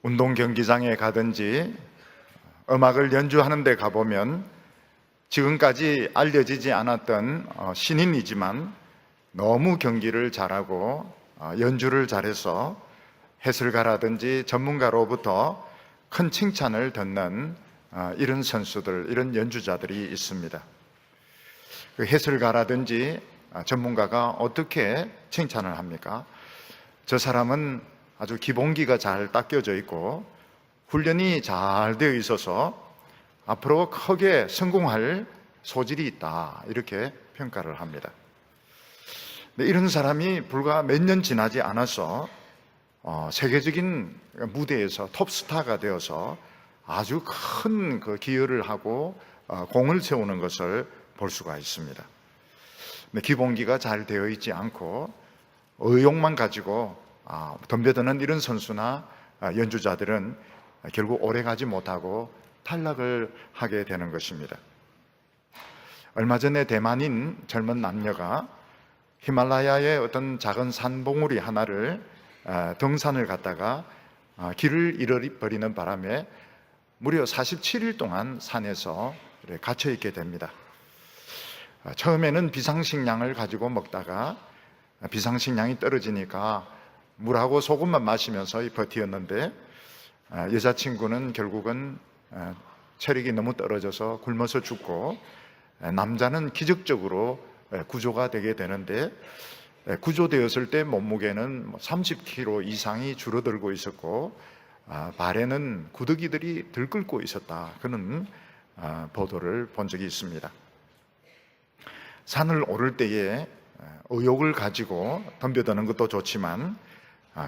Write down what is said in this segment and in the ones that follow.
운동 경기장에 가든지 음악을 연주하는 데 가보면 지금까지 알려지지 않았던 신인이지만 너무 경기를 잘하고 연주를 잘해서 해설가라든지 전문가로부터 큰 칭찬을 듣는 이런 선수들, 이런 연주자들이 있습니다. 그 해설가라든지 전문가가 어떻게 칭찬을 합니까? 저 사람은 아주 기본기가 잘 닦여져 있고 훈련이 잘 되어 있어서 앞으로 크게 성공할 소질이 있다, 이렇게 평가를 합니다. 이런 사람이 불과 몇 년 지나지 않아서 세계적인 무대에서 톱스타가 되어서 아주 큰 그 기여를 하고 공을 세우는 것을 볼 수가 있습니다. 기본기가 잘 되어 있지 않고 의욕만 가지고 덤벼드는 이런 선수나 연주자들은 결국 오래 가지 못하고 탈락을 하게 되는 것입니다. 얼마 전에 대만인 젊은 남녀가 히말라야의 어떤 작은 산봉우리 하나를 등산을 갔다가 길을 잃어버리는 바람에 무려 47일 동안 산에서 갇혀 있게 됩니다. 처음에는 비상식량을 가지고 먹다가 비상식량이 떨어지니까 물하고 소금만 마시면서 버티었는데 여자친구는 결국은 체력이 너무 떨어져서 굶어서 죽고 남자는 기적적으로 구조가 되게 되는데 구조되었을 때 몸무게는 30kg 이상이 줄어들고 있었고 발에는 구더기들이 들끓고 있었다, 그런 보도를 본 적이 있습니다. 산을 오를 때에 의욕을 가지고 덤벼드는 것도 좋지만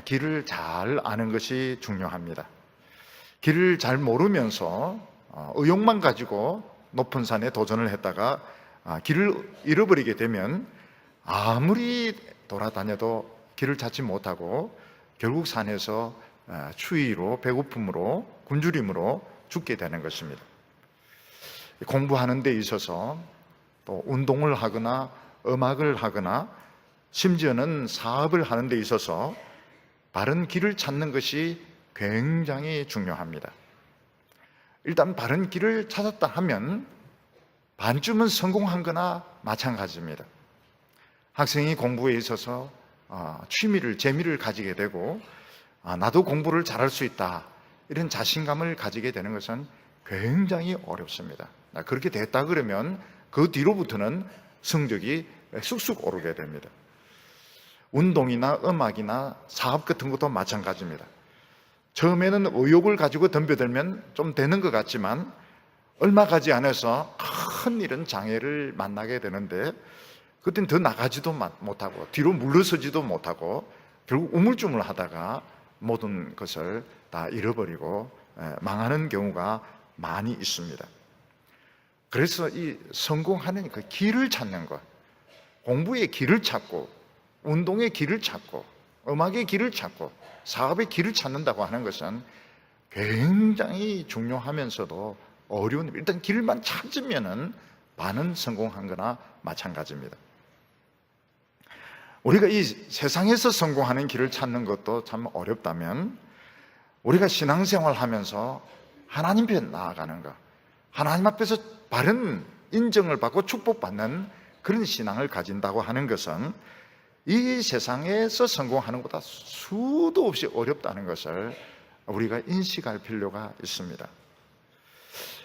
길을 잘 아는 것이 중요합니다. 길을 잘 모르면서 의욕만 가지고 높은 산에 도전을 했다가 길을 잃어버리게 되면 아무리 돌아다녀도 길을 찾지 못하고 결국 산에서 추위로, 배고픔으로, 굶주림으로 죽게 되는 것입니다. 공부하는 데 있어서 또 운동을 하거나 음악을 하거나 심지어는 사업을 하는 데 있어서 바른 길을 찾는 것이 굉장히 중요합니다. 일단 바른 길을 찾았다 하면 반쯤은 성공한 거나 마찬가지입니다. 학생이 공부에 있어서 취미를, 재미를 가지게 되고 나도 공부를 잘할 수 있다, 이런 자신감을 가지게 되는 것은 굉장히 어렵습니다. 그렇게 됐다 그러면 그 뒤로부터는 성적이 쑥쑥 오르게 됩니다. 운동이나 음악이나 사업 같은 것도 마찬가지입니다. 처음에는 의욕을 가지고 덤벼들면 좀 되는 것 같지만 얼마 가지 않아서 큰 이런 장애를 만나게 되는데 그때는 더 나가지도 못하고 뒤로 물러서지도 못하고 결국 우물쭈물 하다가 모든 것을 다 잃어버리고 망하는 경우가 많이 있습니다. 그래서 이 성공하는 그 길을 찾는 것, 공부의 길을 찾고 운동의 길을 찾고 음악의 길을 찾고 사업의 길을 찾는다고 하는 것은 굉장히 중요하면서도 어려운, 일단 길만 찾으면은 반은 성공한 거나 마찬가지입니다. 우리가 이 세상에서 성공하는 길을 찾는 것도 참 어렵다면 우리가 신앙생활 하면서 하나님 앞에 나아가는 것, 하나님 앞에서 바른 인정을 받고 축복받는 그런 신앙을 가진다고 하는 것은 이 세상에서 성공하는 것보다 수도 없이 어렵다는 것을 우리가 인식할 필요가 있습니다.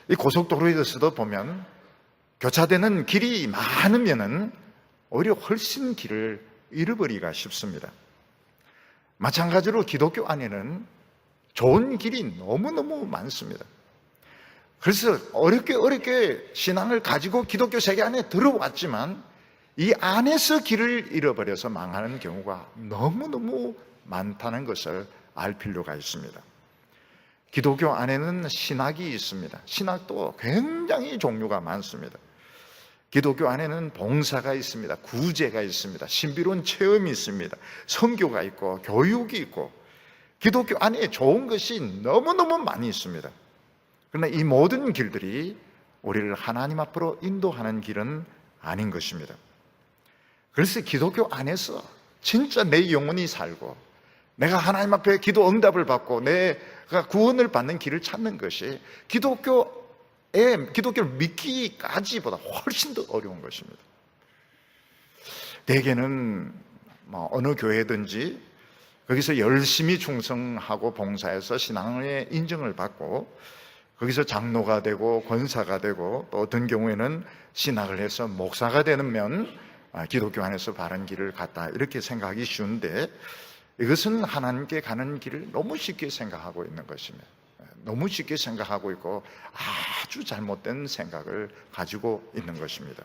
이 고속도로에서도 보면 교차되는 길이 많으면은 오히려 훨씬 길을 잃어버리기가 쉽습니다. 마찬가지로 기독교 안에는 좋은 길이 너무너무 많습니다. 그래서 어렵게 신앙을 가지고 기독교 세계 안에 들어왔지만 이 안에서 길을 잃어버려서 망하는 경우가 너무너무 많다는 것을 알 필요가 있습니다. 기독교 안에는 신학이 있습니다. 신학도 굉장히 종류가 많습니다. 기독교 안에는 봉사가 있습니다. 구제가 있습니다. 신비로운 체험이 있습니다. 선교가 있고 교육이 있고 기독교 안에 좋은 것이 너무너무 많이 있습니다. 그러나 이 모든 길들이 우리를 하나님 앞으로 인도하는 길은 아닌 것입니다. 그래서 기독교 안에서 진짜 내 영혼이 살고 내가 하나님 앞에 기도 응답을 받고 내가 구원을 받는 길을 찾는 것이 기독교를 믿기까지보다 훨씬 더 어려운 것입니다. 대개는 어느 교회든지 거기서 열심히 충성하고 봉사해서 신앙의 인정을 받고 거기서 장로가 되고 권사가 되고 또 어떤 경우에는 신학을 해서 목사가 되면 기독교 안에서 바른 길을 갔다 이렇게 생각하기 쉬운데, 이것은 하나님께 가는 길을 너무 쉽게 생각하고 있는 것입니다. 너무 쉽게 생각하고 있고 아주 잘못된 생각을 가지고 있는 것입니다.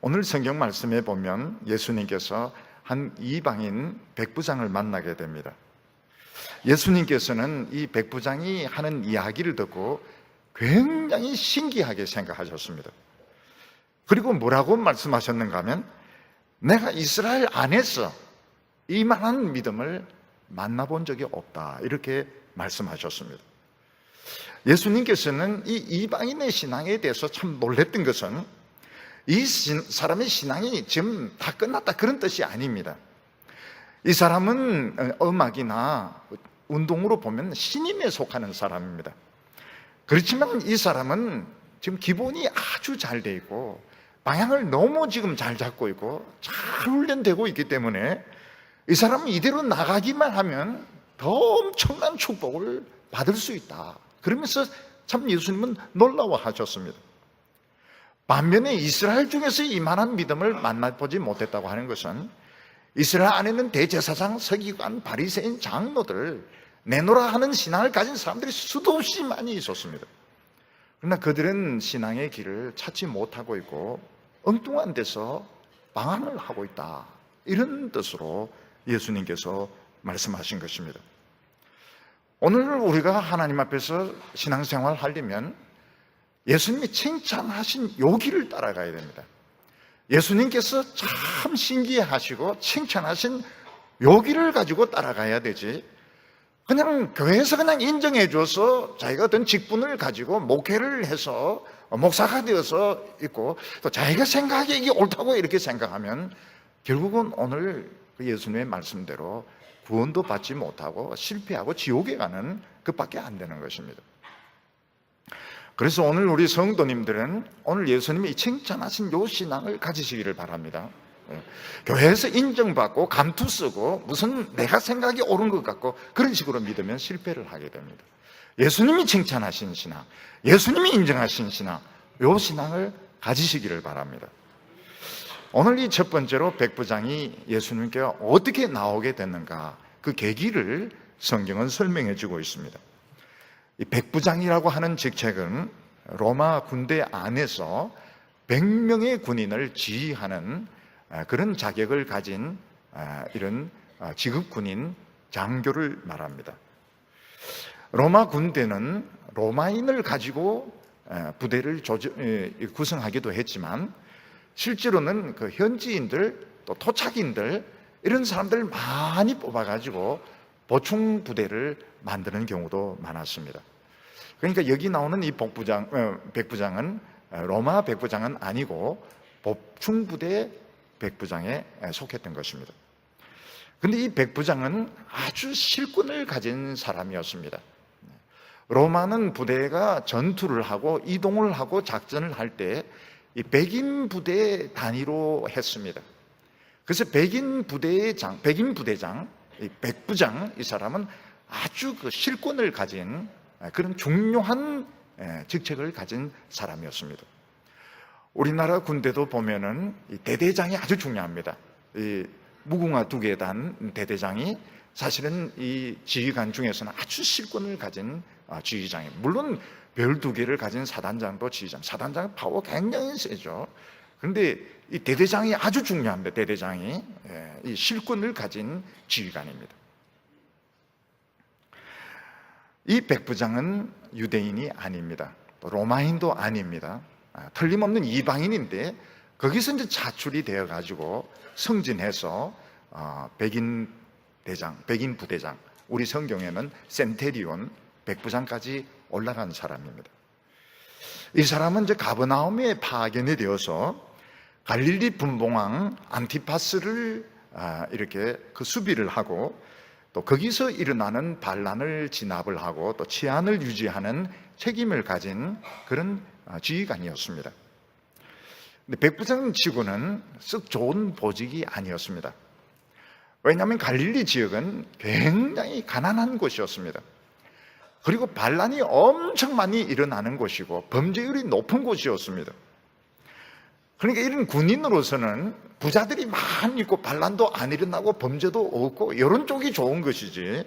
오늘 성경 말씀에 보면 예수님께서 한 이방인 백부장을 만나게 됩니다. 예수님께서는 이 백부장이 하는 이야기를 듣고 굉장히 신기하게 생각하셨습니다. 그리고 뭐라고 말씀하셨는가 하면, 내가 이스라엘 안에서 이만한 믿음을 만나본 적이 없다 이렇게 말씀하셨습니다. 예수님께서는 이 이방인의 신앙에 대해서 참 놀랬던 것은 이 사람의 신앙이 지금 다 끝났다 그런 뜻이 아닙니다. 이 사람은 음악이나 운동으로 보면 신임에 속하는 사람입니다. 그렇지만 이 사람은 지금 기본이 아주 잘 돼 있고 방향을 너무 지금 잘 잡고 있고 잘 훈련되고 있기 때문에 이 사람은 이대로 나가기만 하면 더 엄청난 축복을 받을 수 있다. 그러면서 참 예수님은 놀라워하셨습니다. 반면에 이스라엘 중에서 이만한 믿음을 만나보지 못했다고 하는 것은 이스라엘 안에는 대제사장, 서기관, 바리새인, 장로들 내노라 하는 신앙을 가진 사람들이 수도 없이 많이 있었습니다. 그러나 그들은 신앙의 길을 찾지 못하고 있고 엉뚱한 데서 방황을 하고 있다, 이런 뜻으로 예수님께서 말씀하신 것입니다. 오늘 우리가 하나님 앞에서 신앙생활을 하려면 예수님이 칭찬하신 요 길을 따라가야 됩니다. 예수님께서 참 신기해하시고 칭찬하신 요 길을 가지고 따라가야 되지, 그냥 교회에서 그냥 인정해 줘서 자기가 어떤 직분을 가지고 목회를 해서 목사가 되어서 있고 또 자기가 생각하기에 이게 옳다고 이렇게 생각하면 결국은 오늘 그 예수님의 말씀대로 구원도 받지 못하고 실패하고 지옥에 가는 것밖에 안 되는 것입니다. 그래서 오늘 우리 성도님들은 오늘 예수님이 칭찬하신 요 신앙을 가지시기를 바랍니다. 교회에서 인정받고 감투 쓰고 무슨 내가 생각이 옳은 것 같고 그런 식으로 믿으면 실패를 하게 됩니다. 예수님이 칭찬하신 신앙, 예수님이 인정하신 신앙, 요 신앙을 가지시기를 바랍니다. 오늘 이 첫 번째로 백부장이 예수님께 어떻게 나오게 됐는가, 그 계기를 성경은 설명해 주고 있습니다. 이 백부장이라고 하는 직책은 로마 군대 안에서 100명의 군인을 지휘하는 그런 자격을 가진 이런 직업 군인 장교를 말합니다. 로마 군대는 로마인을 가지고 부대를 구성하기도 했지만 실제로는 그 현지인들 또 토착인들 이런 사람들을 많이 뽑아가지고 보충 부대를 만드는 경우도 많았습니다. 그러니까 여기 나오는 이 백부장은 로마 백부장은 아니고 보충 부대 백부장에 속했던 것입니다. 그런데 이 백부장은 아주 실권을 가진 사람이었습니다. 로마는 부대가 전투를 하고 이동을 하고 작전을 할 때 이 백인 부대 단위로 했습니다. 그래서 백인 부대장, 이 백부장, 이 사람은 아주 그 실권을 가진 그런 중요한 직책을 가진 사람이었습니다. 우리나라 군대도 보면은 이 대대장이 아주 중요합니다. 이 무궁화 2개 단 대대장이 사실은 이 지휘관 중에서는 아주 실권을 가진 지휘장이에요. 물론 별 2개를 가진 사단장도 지휘장, 사단장 파워 굉장히 세죠. 그런데 이 대대장이 아주 중요합니다. 대대장이 이 실권을 가진 지휘관입니다. 이 백부장은 유대인이 아닙니다. 로마인도 아닙니다. 틀림없는 이방인인데 거기서 이제 차출이 되어 가지고 승진해서 백인 부대장, 우리 성경에는 센테리온, 백부장까지 올라간 사람입니다. 이 사람은 이제 가버나움에 파견이 되어서 갈릴리 분봉왕 안티파스를 이렇게 그 수비를 하고 또 거기서 일어나는 반란을 진압을 하고 또 치안을 유지하는 책임을 가진 그런 지휘관이었습니다. 근데 백부장 치고는 썩 좋은 보직이 아니었습니다. 왜냐하면 갈릴리 지역은 굉장히 가난한 곳이었습니다. 그리고 반란이 엄청 많이 일어나는 곳이고 범죄율이 높은 곳이었습니다. 그러니까 이런 군인으로서는 부자들이 많이 있고 반란도 안 일어나고 범죄도 없고 이런 쪽이 좋은 것이지,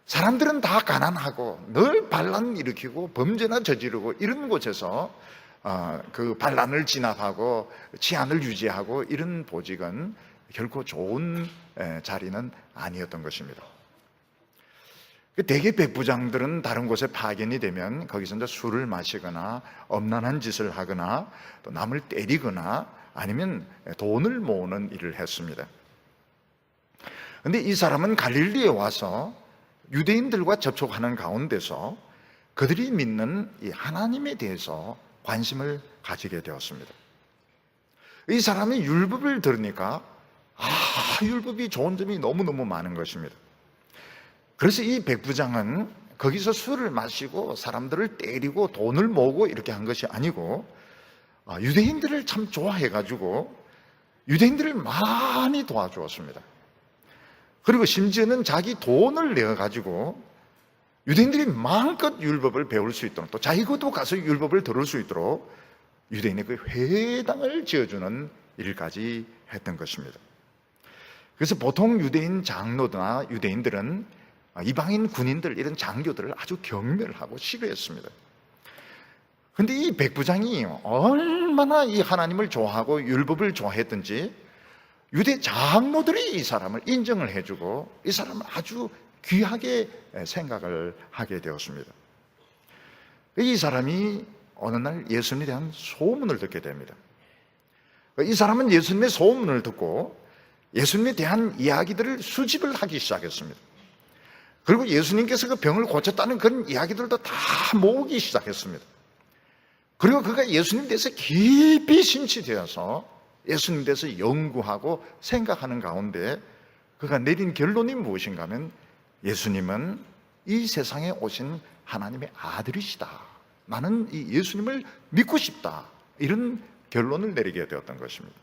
사람들은 다 가난하고 늘 반란 일으키고 범죄나 저지르고 이런 곳에서 그 반란을 진압하고 치안을 유지하고 이런 보직은 결코 좋은 자리는 아니었던 것입니다. 대개 백부장들은 다른 곳에 파견이 되면 거기서 이제 술을 마시거나 엄란한 짓을 하거나 또 남을 때리거나 아니면 돈을 모으는 일을 했습니다. 그런데 이 사람은 갈릴리에 와서 유대인들과 접촉하는 가운데서 그들이 믿는 이 하나님에 대해서 관심을 가지게 되었습니다. 이 사람이 율법을 들으니까 율법이 좋은 점이 너무너무 많은 것입니다. 그래서 이 백부장은 거기서 술을 마시고 사람들을 때리고 돈을 모으고 이렇게 한 것이 아니고 유대인들을 참 좋아해가지고 유대인들을 많이 도와주었습니다. 그리고 심지어는 자기 돈을 내어가지고 유대인들이 마음껏 율법을 배울 수 있도록 또 자기도 가서 율법을 들을 수 있도록 유대인의 그 회당을 지어주는 일까지 했던 것입니다. 그래서 보통 유대인 장로나 유대인들은 이방인 군인들, 이런 장교들을 아주 경멸하고 싫어했습니다. 그런데 이 백부장이 얼마나 이 하나님을 좋아하고 율법을 좋아했던지 유대 장로들이 이 사람을 인정을 해주고 이 사람을 아주 귀하게 생각을 하게 되었습니다. 이 사람이 어느 날 예수님에 대한 소문을 듣게 됩니다. 이 사람은 예수님의 소문을 듣고 예수님에 대한 이야기들을 수집을 하기 시작했습니다. 그리고 예수님께서 그 병을 고쳤다는 그런 이야기들도 다 모으기 시작했습니다. 그리고 그가 예수님 대해서 깊이 심취되어서 예수님 대해서 연구하고 생각하는 가운데 그가 내린 결론이 무엇인가 하면 예수님은 이 세상에 오신 하나님의 아들이시다. 나는 이 예수님을 믿고 싶다. 이런 결론을 내리게 되었던 것입니다.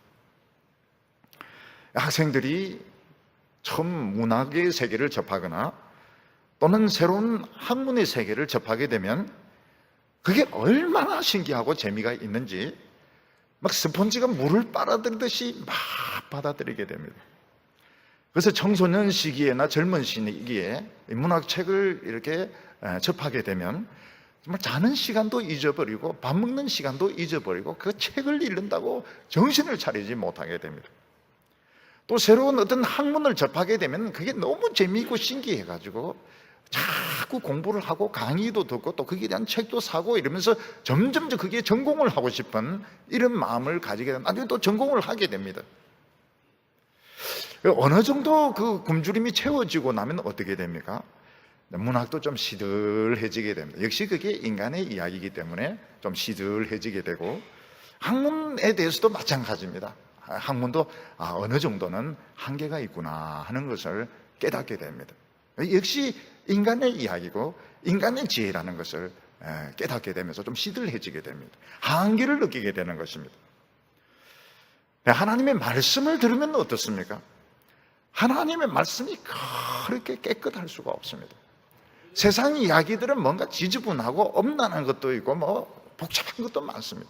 학생들이 처음 문학의 세계를 접하거나 또는 새로운 학문의 세계를 접하게 되면 그게 얼마나 신기하고 재미가 있는지 막 스펀지가 물을 빨아들이듯이 막 받아들이게 됩니다. 그래서 청소년 시기에나 젊은 시기에 문학책을 이렇게 접하게 되면 정말 자는 시간도 잊어버리고 밥 먹는 시간도 잊어버리고 그 책을 읽는다고 정신을 차리지 못하게 됩니다. 또 새로운 어떤 학문을 접하게 되면 그게 너무 재미있고 신기해가지고 자꾸 공부를 하고 강의도 듣고 또 거기에 대한 책도 사고 이러면서 점점 그게 전공을 하고 싶은 이런 마음을 가지게 되면 나중에 또 전공을 하게 됩니다. 어느 정도 그 굶주림이 채워지고 나면 어떻게 됩니까? 문학도 좀 시들해지게 됩니다. 역시 그게 인간의 이야기이기 때문에 좀 시들해지게 되고 학문에 대해서도 마찬가지입니다. 학문도 어느 정도는 한계가 있구나 하는 것을 깨닫게 됩니다. 역시 인간의 이야기고 인간의 지혜라는 것을 깨닫게 되면서 좀 시들해지게 됩니다. 한계를 느끼게 되는 것입니다. 하나님의 말씀을 들으면 어떻습니까? 하나님의 말씀이 그렇게 깨끗할 수가 없습니다. 세상 이야기들은 뭔가 지저분하고 엄난한 것도 있고 복잡한 것도 많습니다.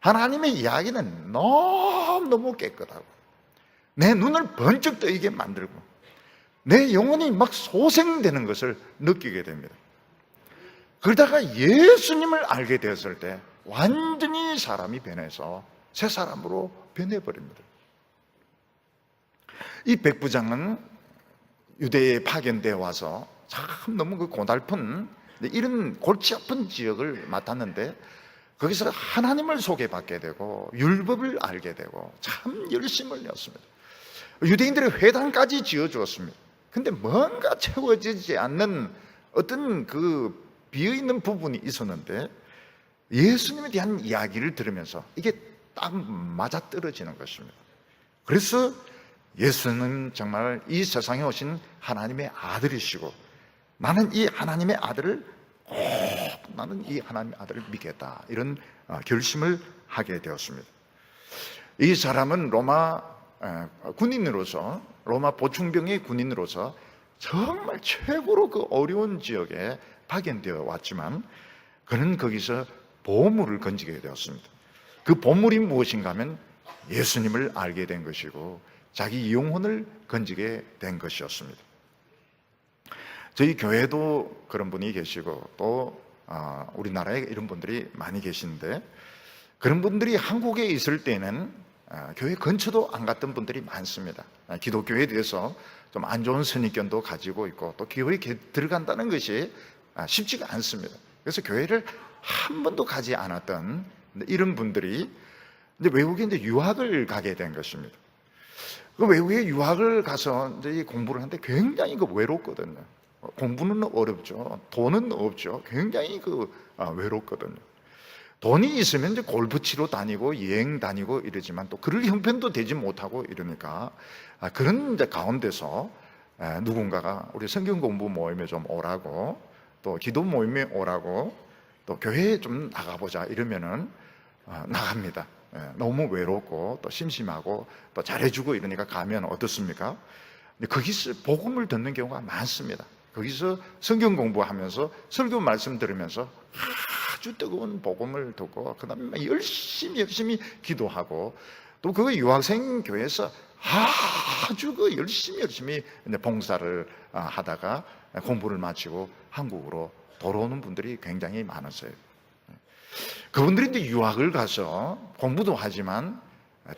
하나님의 이야기는 너무 깨끗하고 내 눈을 번쩍 뜨이게 만들고 내 영혼이 막 소생되는 것을 느끼게 됩니다. 그러다가 예수님을 알게 되었을 때 완전히 사람이 변해서 새 사람으로 변해버립니다. 이 백부장은 유대에 파견되어 와서 참 너무 그 고달픈 이런 골치 아픈 지역을 맡았는데 거기서 하나님을 소개받게 되고 율법을 알게 되고 참 열심을 내었습니다. 유대인들의 회당까지 지어주었습니다. 근데 뭔가 채워지지 않는 어떤 그 비어있는 부분이 있었는데 예수님에 대한 이야기를 들으면서 이게 딱 맞아떨어지는 것입니다. 그래서 예수는 정말 이 세상에 오신 하나님의 아들이시고 나는 이 하나님의 아들을 나는 이 하나님의 아들을 믿겠다, 이런 결심을 하게 되었습니다. 이 사람은 로마 군인으로서, 로마 보충병의 군인으로서 정말 최고로 그 어려운 지역에 파견되어 왔지만 그는 거기서 보물을 건지게 되었습니다. 그 보물이 무엇인가 하면 예수님을 알게 된 것이고 자기 영혼을 건지게 된 것이었습니다. 저희 교회도 그런 분이 계시고 또 우리나라에 이런 분들이 많이 계신데, 그런 분들이 한국에 있을 때는 교회 근처도 안 갔던 분들이 많습니다. 기독교에 대해서 좀 안 좋은 선입견도 가지고 있고 또 교회에 들어간다는 것이 쉽지가 않습니다. 그래서 교회를 한 번도 가지 않았던 이런 분들이 이제 외국에 이제 유학을 가게 된 것입니다. 그 외국에 유학을 가서 이제 공부를 하는데 굉장히 외롭거든요. 공부는 어렵죠. 돈은 없죠. 굉장히 외롭거든요. 돈이 있으면 이제 골프 치러 다니고 여행 다니고 이러지만 또 그럴 형편도 되지 못하고 이러니까 그런 이제 가운데서 누군가가 우리 성경 공부 모임에 좀 오라고, 또 기도 모임에 오라고, 또 교회에 좀 나가보자 이러면은 나갑니다. 너무 외롭고 또 심심하고 또 잘해주고 이러니까 가면 어떻습니까? 거기서 복음을 듣는 경우가 많습니다. 거기서 성경 공부하면서 설교 말씀 들으면서 아주 뜨거운 복음을 듣고 그 다음에 열심히 기도하고 또 그 유학생 교회에서 아주 열심히 봉사를 하다가 공부를 마치고 한국으로 돌아오는 분들이 굉장히 많았어요. 그분들이 이제 유학을 가서 공부도 하지만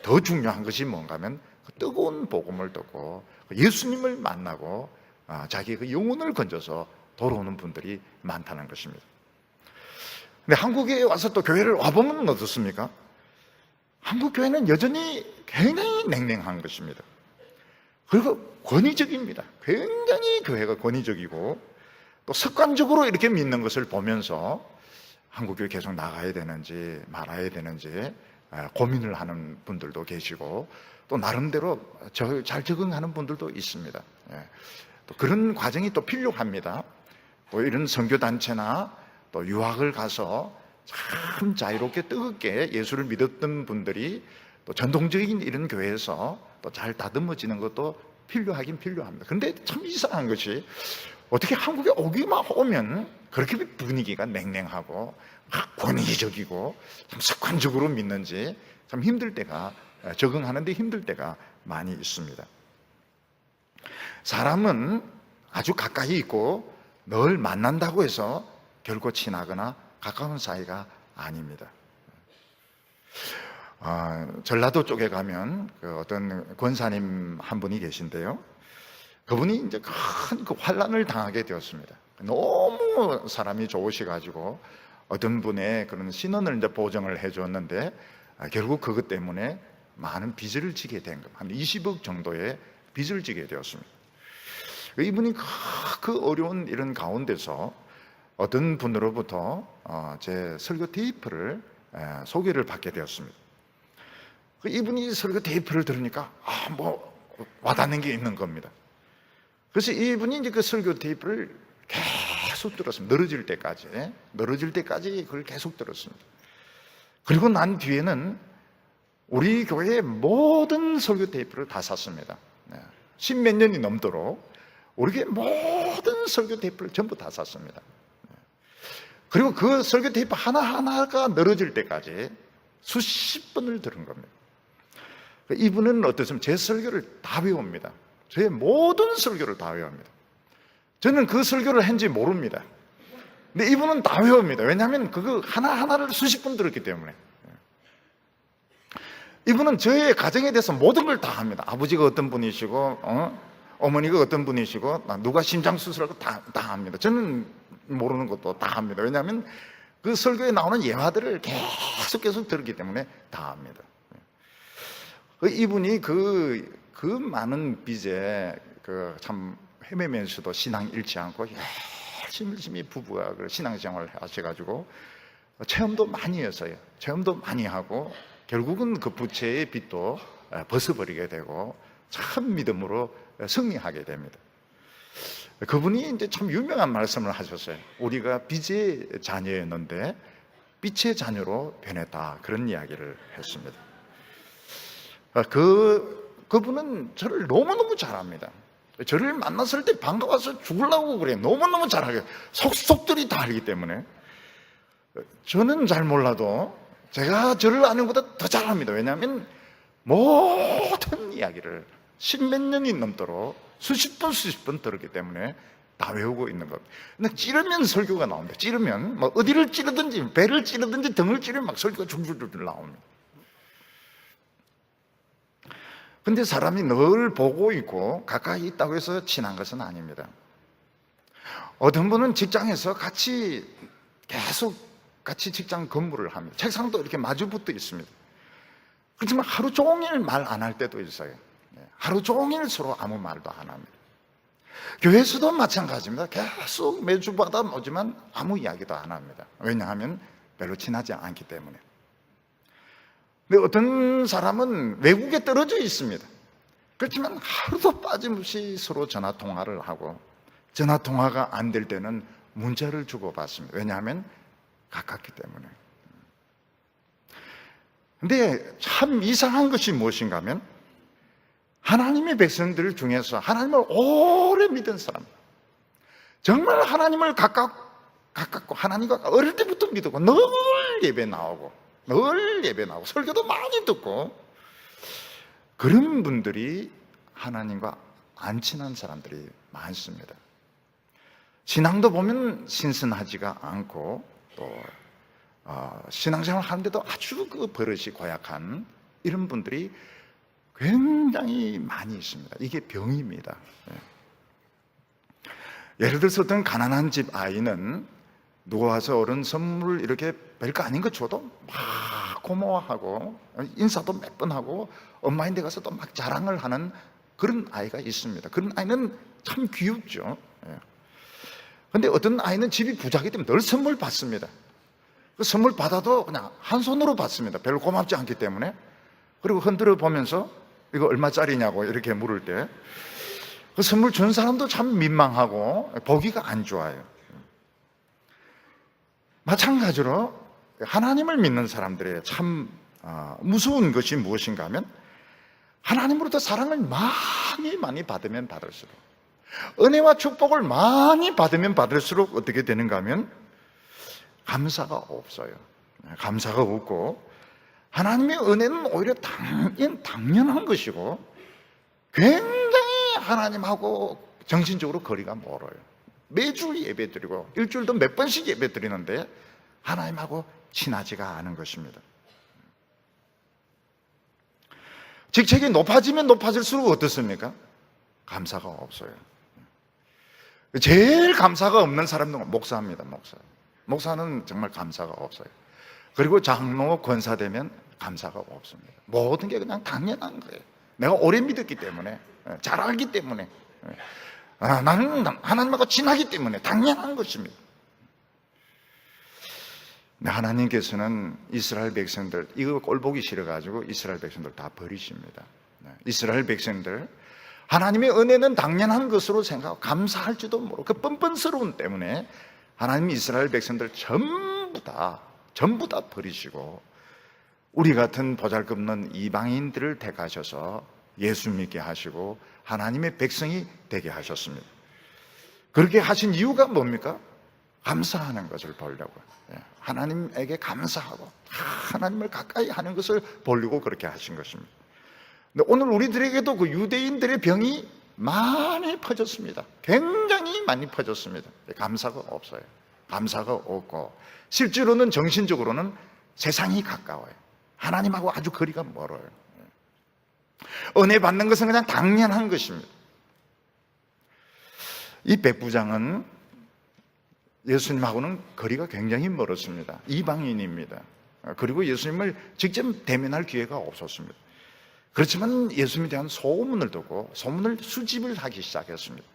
더 중요한 것이 뭔가 하면 그 뜨거운 복음을 듣고 예수님을 만나고 자기 그 영혼을 건져서 돌아오는 분들이 많다는 것입니다. 근데 한국에 와서 또 교회를 와보면 어떻습니까? 한국 교회는 여전히 굉장히 냉랭한 것입니다. 그리고 권위적입니다. 굉장히 교회가 권위적이고 또 습관적으로 이렇게 믿는 것을 보면서 한국교회 계속 나가야 되는지 말아야 되는지 고민을 하는 분들도 계시고 또 나름대로 잘 적응하는 분들도 있습니다. 또 그런 과정이 또 필요합니다. 또 이런 선교단체나 또 유학을 가서 참 자유롭게 뜨겁게 예수를 믿었던 분들이 또 전통적인 이런 교회에서 또 잘 다듬어지는 것도 필요하긴 필요합니다. 그런데 참 이상한 것이 어떻게 한국에 오기만 오면 그렇게 분위기가 냉랭하고 권위적이고 참 습관적으로 믿는지 참 힘들 때가, 적응하는데 힘들 때가 많이 있습니다. 사람은 아주 가까이 있고 늘 만난다고 해서 결코 친하거나 가까운 사이가 아닙니다. 전라도 쪽에 가면 어떤 권사님 한 분이 계신데요. 그분이 이제 큰 환난을 당하게 되었습니다. 너무 사람이 좋으셔가지고 어떤 분의 그런 신원을 이제 보정을 해줬는데 결국 그것 때문에 많은 빚을 지게 된 겁니다. 한 20억 정도의 빚을 지게 되었습니다. 이분이 그 어려운 이런 가운데서 어떤 분으로부터 제 설교 테이프를 소개를 받게 되었습니다. 이분이 설교 테이프를 들으니까 와닿는 게 있는 겁니다. 그래서 이분이 이제 그 설교 테이프를 계속 들었습니다. 늘어질 때까지 그걸 계속 들었습니다. 그리고 난 뒤에는 우리 교회의 모든 설교 테이프를 다 샀습니다. 10몇 년이 넘도록 우리 교회 모든 설교 테이프를 전부 다 샀습니다. 그리고 그 설교 테이프 하나하나가 늘어질 때까지 수십 번을 들은 겁니다. 이분은 어떻습니까? 제 설교를 다 외웁니다. 제 모든 설교를 다 외웁니다. 저는 그 설교를 한지 모릅니다. 근데 이분은 다 외웁니다. 왜냐하면 그거 하나하나를 수십 번 들었기 때문에. 이분은 저의 가정에 대해서 모든 걸 다 합니다. 아버지가 어떤 분이시고 어머니가 어떤 분이시고 누가 심장수술하고 다 합니다. 저는 모르는 것도 다 합니다. 왜냐하면 그 설교에 나오는 예화들을 계속 들었기 때문에 다 합니다. 이분이 그 많은 빚에 참 헤매면서도 신앙 잃지 않고 열심히 부부가 신앙생활을 하셔가지고 체험도 많이 했어요. 체험도 많이 하고 결국은 그 부채의 빚도 벗어버리게 되고 참 믿음으로 승리하게 됩니다. 그분이 이제 참 유명한 말씀을 하셨어요. 우리가 빛의 자녀였는데 빛의 자녀로 변했다, 그런 이야기를 했습니다. 그분은 저를 너무너무 잘합니다. 저를 만났을 때 반가워서 죽으려고 그래요. 너무너무 잘하게 속속들이 다 알기 때문에. 저는 잘 몰라도 제가 저를 아는 것보다 더 잘합니다. 왜냐하면 모든 이야기를 십몇 년이 넘도록 수십 번 들었기 때문에 다 외우고 있는 겁니다. 근데 찌르면 설교가 나옵니다. 찌르면 뭐 어디를 찌르든지 배를 찌르든지 등을 찌르면 막 설교가 줄줄줄 나옵니다. 근데 사람이 늘 보고 있고 가까이 있다고 해서 친한 것은 아닙니다. 어떤 분은 직장에서 계속 같이 직장 근무를 합니다. 책상도 이렇게 마주 붙어 있습니다. 그렇지만 하루 종일 말 안 할 때도 있어요. 하루 종일 서로 아무 말도 안 합니다. 교회에서도 마찬가지입니다. 계속 매주마다 오지만 아무 이야기도 안 합니다. 왜냐하면 별로 친하지 않기 때문에. 근데 어떤 사람은 외국에 떨어져 있습니다. 그렇지만 하루도 빠짐없이 서로 전화 통화를 하고, 전화 통화가 안 될 때는 문자를 주고받습니다. 왜냐하면 가깝기 때문에. 근데 참 이상한 것이 무엇인가 하면, 하나님의 백성들 중에서 하나님을 오래 믿은 사람, 정말 하나님을 가깝고 하나님과 어릴 때부터 믿고 늘 예배 나오고 설교도 많이 듣고, 그런 분들이 하나님과 안 친한 사람들이 많습니다. 신앙도 보면 신선하지가 않고, 또 신앙생활 하는데도 아주 그 버릇이 고약한 이런 분들이 굉장히 많이 있습니다. 이게 병입니다. 예를 들어서 어떤 가난한 집 아이는 누가 와서 어른 선물 이렇게 별거 아닌 거 줘도 막 고마워하고 인사도 몇 번 하고 엄마인데 가서 또 막 자랑을 하는 그런 아이가 있습니다. 그런 아이는 참 귀엽죠. 그런데 어떤 아이는 집이 부자이기 때문에 늘 선물 받습니다. 그 선물 받아도 그냥 한 손으로 받습니다. 별로 고맙지 않기 때문에. 그리고 흔들어 보면서 이거 얼마짜리냐고 이렇게 물을 때 그 선물 준 사람도 참 민망하고 보기가 안 좋아요. 마찬가지로 하나님을 믿는 사람들의 참 무서운 것이 무엇인가 하면, 하나님으로부터 사랑을 많이 받으면 받을수록, 은혜와 축복을 많이 받으면 받을수록 어떻게 되는가 하면 감사가 없어요. 감사가 없고, 하나님의 은혜는 오히려 당연한 것이고, 굉장히 하나님하고 정신적으로 거리가 멀어요. 매주 예배 드리고 일주일도 몇 번씩 예배 드리는데 하나님하고 친하지가 않은 것입니다. 직책이 높아지면 높아질수록 어떻습니까? 감사가 없어요. 제일 감사가 없는 사람은 목사입니다. 목사는 정말 감사가 없어요. 그리고 장로, 권사 되면 감사가 없습니다. 모든 게 그냥 당연한 거예요. 내가 오래 믿었기 때문에, 잘 알기 때문에, 나는 하나님하고 친하기 때문에 당연한 것입니다. 하나님께서는 이스라엘 백성들, 이거 꼴보기 싫어가지고 이스라엘 백성들 다 버리십니다. 이스라엘 백성들, 하나님의 은혜는 당연한 것으로 생각하고 감사할지도 모르고 그 뻔뻔스러움 때문에 하나님이 이스라엘 백성들 전부 다 버리시고 우리 같은 보잘것없는 이방인들을 택하셔서 예수 믿게 하시고 하나님의 백성이 되게 하셨습니다. 그렇게 하신 이유가 뭡니까? 감사하는 것을 보려고, 하나님에게 감사하고 하나님을 가까이 하는 것을 보려고 그렇게 하신 것입니다. 근데 오늘 우리들에게도 그 유대인들의 병이 많이 퍼졌습니다. 굉장히 많이 퍼졌습니다. 감사가 없어요. 감사가 없고, 실제로는 정신적으로는 세상이 가까워요. 하나님하고 아주 거리가 멀어요. 은혜 받는 것은 그냥 당연한 것입니다. 이 백부장은 예수님하고는 거리가 굉장히 멀었습니다. 이방인입니다. 그리고 예수님을 직접 대면할 기회가 없었습니다. 그렇지만 예수님에 대한 소문을 듣고 소문을 수집을 하기 시작했습니다.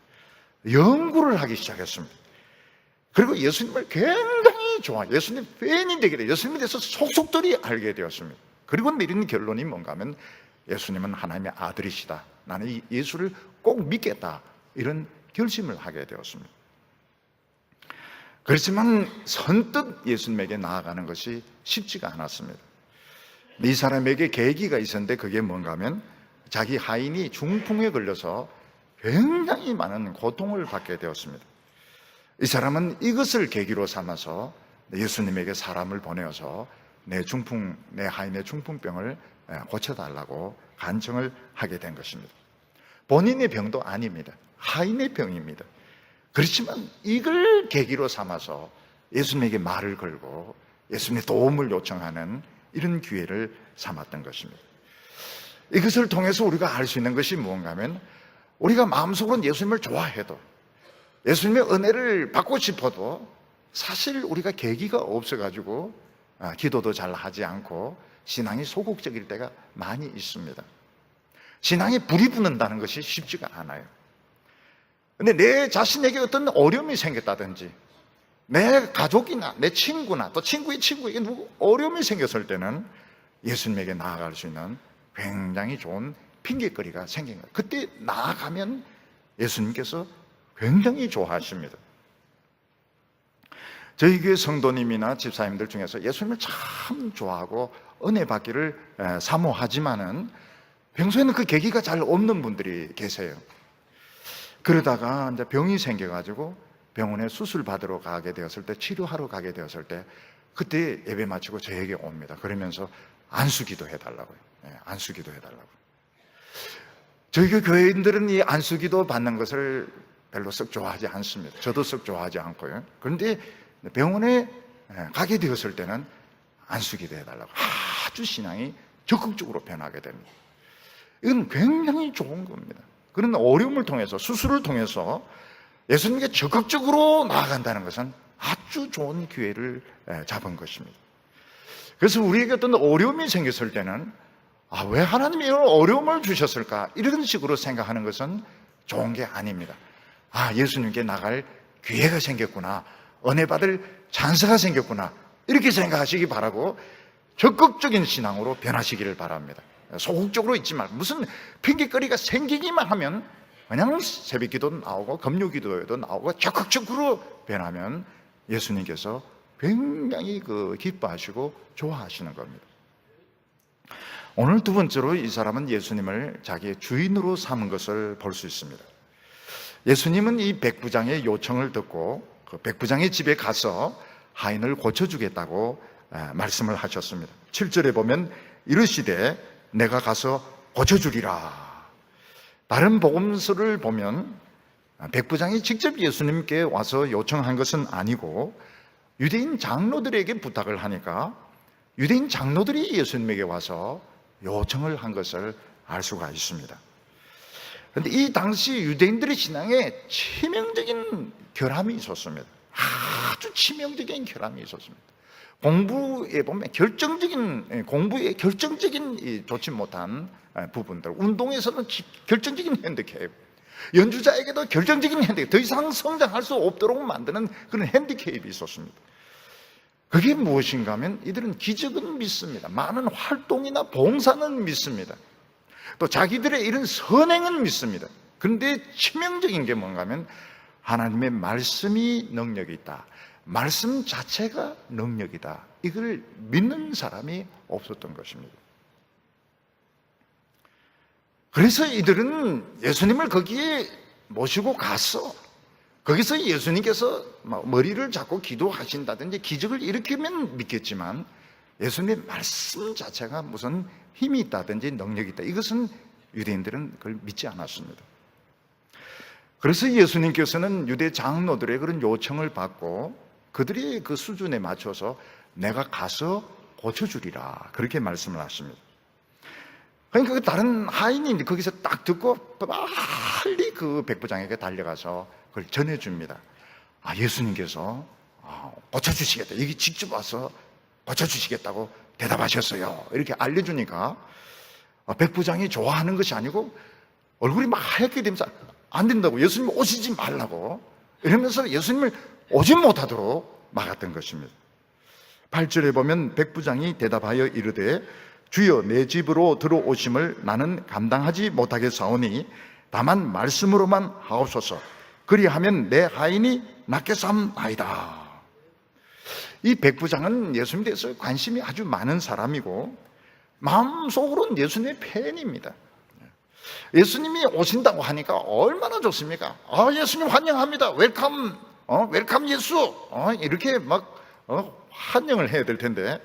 연구를 하기 시작했습니다. 그리고 예수님을 굉장히 좋아해요. 예수님 팬이 되게 돼요. 예수님에 대해서 속속들이 알게 되었습니다. 그리고 내리는 결론이 뭔가 하면 예수님은 하나님의 아들이시다. 나는 이 예수를 꼭 믿겠다, 이런 결심을 하게 되었습니다. 그렇지만 선뜻 예수님에게 나아가는 것이 쉽지가 않았습니다. 이 사람에게 계기가 있었는데, 그게 뭔가 하면 자기 하인이 중풍에 걸려서 굉장히 많은 고통을 받게 되었습니다. 이 사람은 이것을 계기로 삼아서 예수님에게 사람을 보내어서 내 하인의 중풍병을 고쳐달라고 간청을 하게 된 것입니다. 본인의 병도 아닙니다. 하인의 병입니다. 그렇지만 이걸 계기로 삼아서 예수님에게 말을 걸고 예수님의 도움을 요청하는 이런 기회를 삼았던 것입니다. 이것을 통해서 우리가 알 수 있는 것이 무언가 하면, 우리가 마음속으로는 예수님을 좋아해도, 예수님의 은혜를 받고 싶어도 사실 우리가 계기가 없어가지고 기도도 잘 하지 않고 신앙이 소극적일 때가 많이 있습니다. 신앙에 불이 붙는다는 것이 쉽지가 않아요. 근데 내 자신에게 어떤 어려움이 생겼다든지, 내 가족이나 내 친구나 또 친구의 친구에게 어려움이 생겼을 때는 예수님에게 나아갈 수 있는 굉장히 좋은 핑계거리가 생긴 거예요. 그때 나아가면 예수님께서 굉장히 좋아하십니다. 저희 교회 성도님이나 집사님들 중에서 예수님을 참 좋아하고 은혜 받기를 사모하지만은 평소에는 그 계기가 잘 없는 분들이 계세요. 그러다가 이제 병이 생겨가지고 병원에 수술 받으러 가게 되었을 때, 치료하러 가게 되었을 때, 그때 예배 마치고 저에게 옵니다. 그러면서 안수기도 해달라고요. 안수기도 해달라고. 저희 교회인들은 이 안수기도 받는 것을 별로 썩 좋아하지 않습니다. 저도 썩 좋아하지 않고요. 그런데 병원에 가게 되었을 때는 안수기도 해달라고 아주 신앙이 적극적으로 변하게 됩니다. 이건 굉장히 좋은 겁니다. 그런 어려움을 통해서, 수술을 통해서 예수님께 적극적으로 나아간다는 것은 아주 좋은 기회를 잡은 것입니다. 그래서 우리에게 어떤 어려움이 생겼을 때는 왜 하나님이 이런 어려움을 주셨을까, 이런 식으로 생각하는 것은 좋은 게 아닙니다. 예수님께 나갈 기회가 생겼구나, 은혜 받을 찬스가 생겼구나, 이렇게 생각하시기 바라고 적극적인 신앙으로 변하시기를 바랍니다. 소극적으로 있지 말고, 무슨 핑계거리가 생기기만 하면 그냥 새벽기도도 나오고 금요기도에도 나오고 적극적으로 변하면 예수님께서 굉장히 기뻐하시고 좋아하시는 겁니다. 오늘 두 번째로 이 사람은 예수님을 자기의 주인으로 삼은 것을 볼 수 있습니다. 예수님은 이 백부장의 요청을 듣고 그 백부장의 집에 가서 하인을 고쳐주겠다고 말씀을 하셨습니다. 7절에 보면 이르시되 내가 가서 고쳐주리라. 다른 복음서를 보면 백부장이 직접 예수님께 와서 요청한 것은 아니고 유대인 장로들에게 부탁을 하니까 유대인 장로들이 예수님에게 와서 요청을 한 것을 알 수가 있습니다. 그런데 이 당시 유대인들의 신앙에 치명적인 결함이 있었습니다. 아주 치명적인 결함이 있었습니다. 공부에 보면 공부에 결정적인 좋지 못한 부분들, 운동에서는 결정적인 핸디캡, 연주자에게도 결정적인 핸디캡, 더 이상 성장할 수 없도록 만드는 그런 핸디캡이 있었습니다. 그게 무엇인가 하면 이들은 기적은 믿습니다. 많은 활동이나 봉사는 믿습니다. 또 자기들의 이런 선행은 믿습니다. 그런데 치명적인 게 뭔가 하면 하나님의 말씀이 능력이 있다, 말씀 자체가 능력이다, 이걸 믿는 사람이 없었던 것입니다. 그래서 이들은 예수님을 거기에 모시고 갔어. 거기서 예수님께서 머리를 잡고 기도하신다든지 기적을 일으키면 믿겠지만 예수님의 말씀 자체가 무슨 힘이 있다든지 능력이 있다, 이것은 유대인들은 그걸 믿지 않았습니다. 그래서 예수님께서는 유대 장로들의 그런 요청을 받고 그들이 그 수준에 맞춰서 내가 가서 고쳐주리라, 그렇게 말씀을 하십니다. 그러니까 다른 하인이 거기서 딱 듣고 빨리 그 백부장에게 달려가서 그걸 전해줍니다. 예수님께서 고쳐주시겠다, 여기 직접 와서 고쳐주시겠다고 대답하셨어요, 이렇게 알려주니까 백부장이 좋아하는 것이 아니고 얼굴이 막 하얗게 되면서 안 된다고, 예수님 오시지 말라고 이러면서 예수님을 오지 못하도록 막았던 것입니다. 8절에 보면 백부장이 대답하여 이르되 주여 내 집으로 들어오심을 나는 감당하지 못하겠사오니 다만 말씀으로만 하옵소서. 그리하면 내 하인이 낫게 삼나이다. 이 백부장은 예수님에 대해서 관심이 아주 많은 사람이고 마음속으로는 예수님의 팬입니다. 예수님이 오신다고 하니까 얼마나 좋습니까? 예수님 환영합니다. 웰컴, 웰컴 예수. 이렇게 막 환영을 해야 될 텐데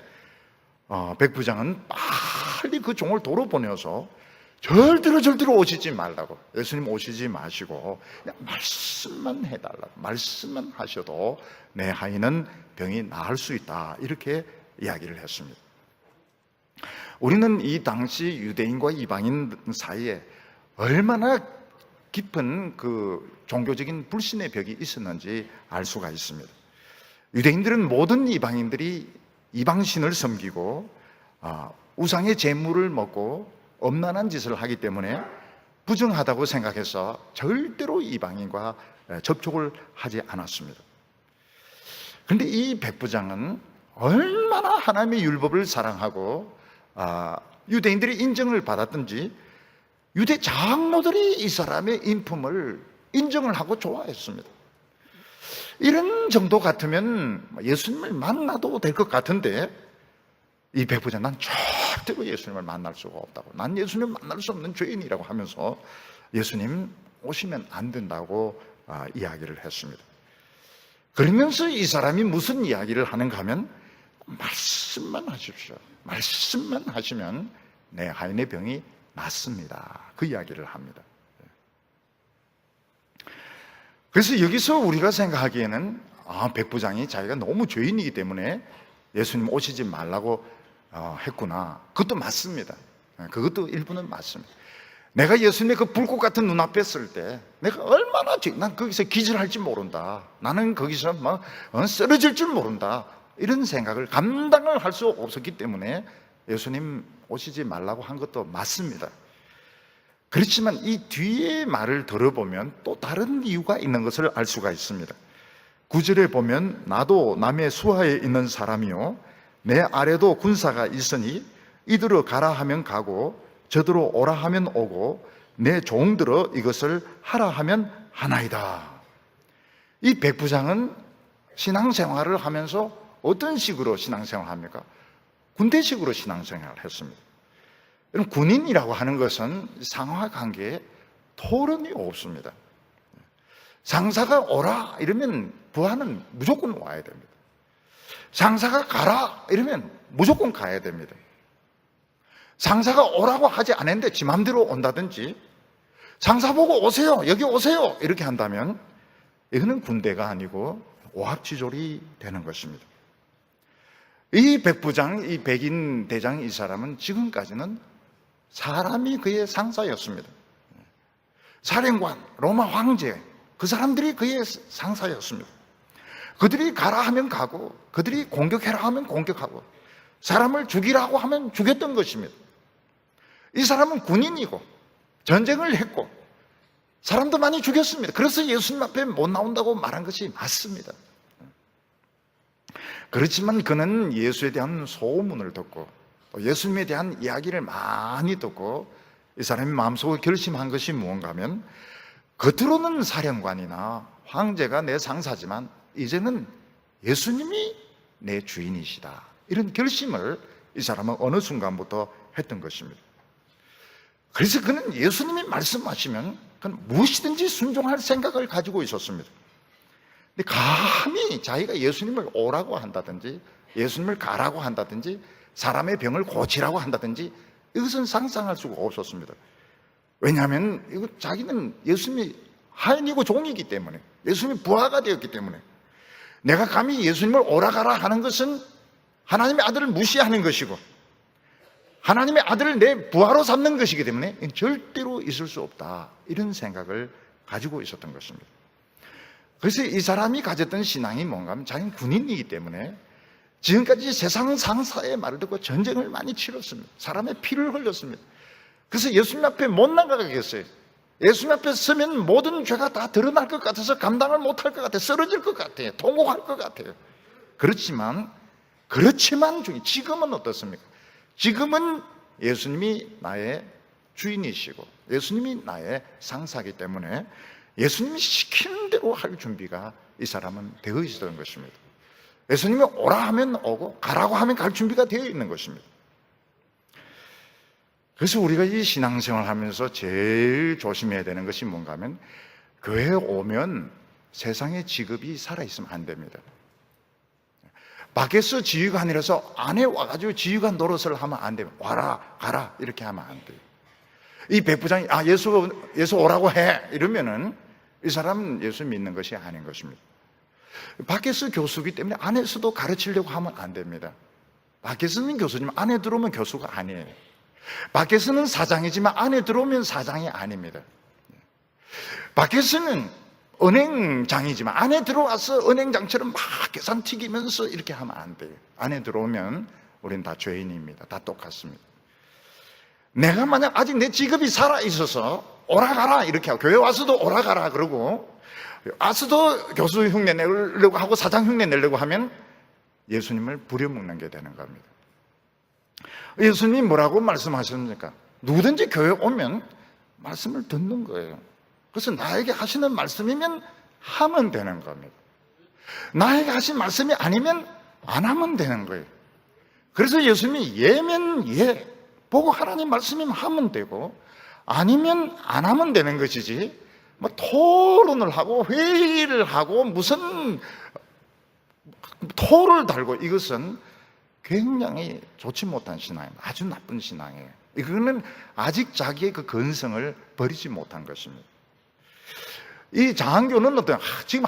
백부장은 빨리 그 종을 도로 보내서 절대로 오시지 말라고, 예수님 오시지 마시고 그냥 말씀만 해달라고, 말씀만 하셔도 내 하인은 병이 나을 수 있다, 이렇게 이야기를 했습니다. 우리는 이 당시 유대인과 이방인 사이에 얼마나 깊은 그 종교적인 불신의 벽이 있었는지 알 수가 있습니다. 유대인들은 모든 이방인들이 이방신을 섬기고 우상의 제물을 먹고 엄란한 짓을 하기 때문에 부정하다고 생각해서 절대로 이방인과 접촉을 하지 않았습니다. 그런데 이 백부장은 얼마나 하나님의 율법을 사랑하고 유대인들이 인정을 받았든지 유대 장로들이 이 사람의 인품을 인정을 하고 좋아했습니다. 이런 정도 같으면 예수님을 만나도 될 것 같은데 이 백부장, 난 절대로 예수님을 만날 수가 없다고, 난 예수님을 만날 수 없는 죄인이라고 하면서 예수님 오시면 안 된다고 이야기를 했습니다. 그러면서 이 사람이 무슨 이야기를 하는가 하면 말씀만 하십시오, 말씀만 하시면 내 하인의 병이 낫습니다, 그 이야기를 합니다. 그래서 여기서 우리가 생각하기에는 백부장이 자기가 너무 죄인이기 때문에 예수님 오시지 말라고 했구나. 그것도 맞습니다. 그것도 일부는 맞습니다. 내가 예수님의 그 불꽃 같은 눈앞에 있을 때 내가 얼마나 난 거기서 기절할지 모른다, 나는 거기서 막 쓰러질 줄 모른다, 이런 생각을 감당을 할 수 없었기 때문에 예수님 오시지 말라고 한 것도 맞습니다. 그렇지만 이 뒤에 말을 들어보면 또 다른 이유가 있는 것을 알 수가 있습니다. 9절에 보면 나도 남의 수하에 있는 사람이요 내 아래도 군사가 있으니 이들어 가라 하면 가고 저들어 오라 하면 오고 내 종들어 이것을 하라 하면 하나이다. 이 백부장은 신앙생활을 하면서 어떤 식으로 신앙생활을 합니까? 군대식으로 신앙생활을 했습니다. 여러분, 군인이라고 하는 것은 상하 관계에 토론이 없습니다. 상사가 오라 이러면 부하는 무조건 와야 됩니다. 상사가 가라 이러면 무조건 가야 됩니다. 상사가 오라고 하지 않았는데 지 맘대로 온다든지 상사 보고 오세요, 여기 오세요 이렇게 한다면 이거는 군대가 아니고 오합지졸이 되는 것입니다. 이 백부장, 이 백인 대장, 이 사람은 지금까지는 사람이 그의 상사였습니다. 사령관, 로마 황제, 그 사람들이 그의 상사였습니다. 그들이 가라 하면 가고 그들이 공격해라 하면 공격하고 사람을 죽이라고 하면 죽였던 것입니다. 이 사람은 군인이고 전쟁을 했고 사람도 많이 죽였습니다. 그래서 예수님 앞에 못 나온다고 말한 것이 맞습니다. 그렇지만 그는 예수에 대한 소문을 듣고 또 예수님에 대한 이야기를 많이 듣고 이 사람이 마음속에 결심한 것이 무언가 하면 겉으로는 사령관이나 황제가 내 상사지만 이제는 예수님이 내 주인이시다, 이런 결심을 이 사람은 어느 순간부터 했던 것입니다. 그래서 그는 예수님이 말씀하시면 그는 무엇이든지 순종할 생각을 가지고 있었습니다. 근데 감히 자기가 예수님을 오라고 한다든지 예수님을 가라고 한다든지 사람의 병을 고치라고 한다든지 이것은 상상할 수가 없었습니다. 왜냐하면 이거 자기는 예수님이 하인이고 종이기 때문에, 예수님이 부하가 되었기 때문에 내가 감히 예수님을 오라가라 하는 것은 하나님의 아들을 무시하는 것이고 하나님의 아들을 내 부하로 삼는 것이기 때문에 절대로 있을 수 없다, 이런 생각을 가지고 있었던 것입니다. 그래서 이 사람이 가졌던 신앙이 뭔가 하면 자기는 군인이기 때문에 지금까지 세상 상사의 말을 듣고 전쟁을 많이 치렀습니다. 사람의 피를 흘렸습니다. 그래서 예수님 앞에 못 나가겠어요. 예수님 앞에 서면 모든 죄가 다 드러날 것 같아서 감당을 못할 것 같아요. 쓰러질 것 같아요. 통곡할 것 같아요. 그렇지만 지금은 어떻습니까? 지금은 예수님이 나의 주인이시고 예수님이 나의 상사이기 때문에 예수님이 시키는 대로 할 준비가 이 사람은 되어 있었던 것입니다. 예수님이 오라 하면 오고 가라고 하면 갈 준비가 되어 있는 것입니다. 그래서 우리가 이 신앙생활을 하면서 제일 조심해야 되는 것이 뭔가 하면 교회에 오면 세상의 직업이 살아있으면 안 됩니다. 밖에서 지휘관이라서 안에 와가지고 지휘관 노릇을 하면 안 돼요. 와라 가라 이렇게 하면 안 돼요. 이 백부장이 예수 오라고 해 이러면은 이 사람은 예수 믿는 것이 아닌 것입니다. 밖에서 교수이기 때문에 안에서도 가르치려고 하면 안 됩니다. 밖에서는 교수지만 안에 들어오면 교수가 아니에요. 밖에서는 사장이지만 안에 들어오면 사장이 아닙니다. 밖에서는 은행장이지만 안에 들어와서 은행장처럼 막 계산 튀기면서 이렇게 하면 안 돼요. 안에 들어오면 우리는 다 죄인입니다. 다 똑같습니다. 내가 만약 아직 내 직업이 살아있어서 오라가라 이렇게 하고 교회 와서도 오라가라 그러고 와서도 교수 흉내 내려고 하고 사장 흉내 내려고 하면 예수님을 부려먹는 게 되는 겁니다. 예수님이 뭐라고 말씀하셨습니까? 누구든지 교회 오면 말씀을 듣는 거예요. 그래서 나에게 하시는 말씀이면 하면 되는 겁니다. 나에게 하신 말씀이 아니면 안 하면 되는 거예요. 그래서 예수님이 예면 예, 보고 하나님 말씀이면 하면 되고 아니면 안 하면 되는 것이지 뭐 토론을 하고 회의를 하고 무슨 토를 달고 이것은 굉장히 좋지 못한 신앙입니다. 아주 나쁜 신앙이에요. 이거는 아직 자기의 그 근성을 버리지 못한 것입니다. 이 장안교는 지금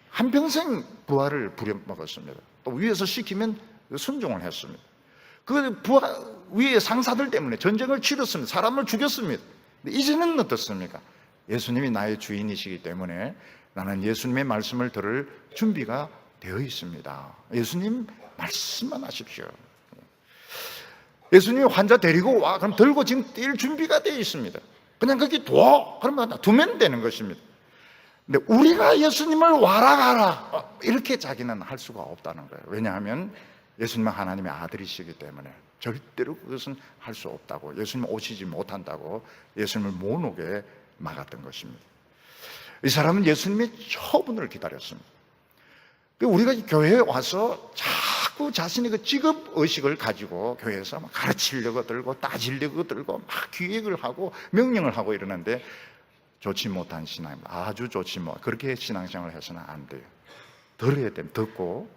한평생 부하를 부려먹었습니다. 또 위에서 시키면 순종을 했습니다. 그 부하 위에 상사들 때문에 전쟁을 치렀습니다. 사람을 죽였습니다. 근데 이제는 어떻습니까? 예수님이 나의 주인이시기 때문에 나는 예수님의 말씀을 들을 준비가 되어 있습니다. 예수님 말씀만 하십시오. 예수님이 환자 데리고 와 그럼 들고 지금 뛸 준비가 되어 있습니다. 그냥 거기 둬 그러면 두면 되는 것입니다. 근데 우리가 예수님을 와라 가라 이렇게 자기는 할 수가 없다는 거예요. 왜냐하면 예수님은 하나님의 아들이시기 때문에 절대로 그것은 할 수 없다고, 예수님 오시지 못한다고 예수님을 못 오게 막았던 것입니다. 이 사람은 예수님의 처분을 기다렸습니다. 우리가 교회에 와서 자꾸 자신의 그 직업의식을 가지고 교회에서 막 가르치려고 들고 따지려고 들고 막 기획을 하고 명령을 하고 이러는데 좋지 못한 신앙입니다. 아주 좋지 못. 그렇게 신앙생활을 해서는 안 돼요. 들어야 됩니다. 듣고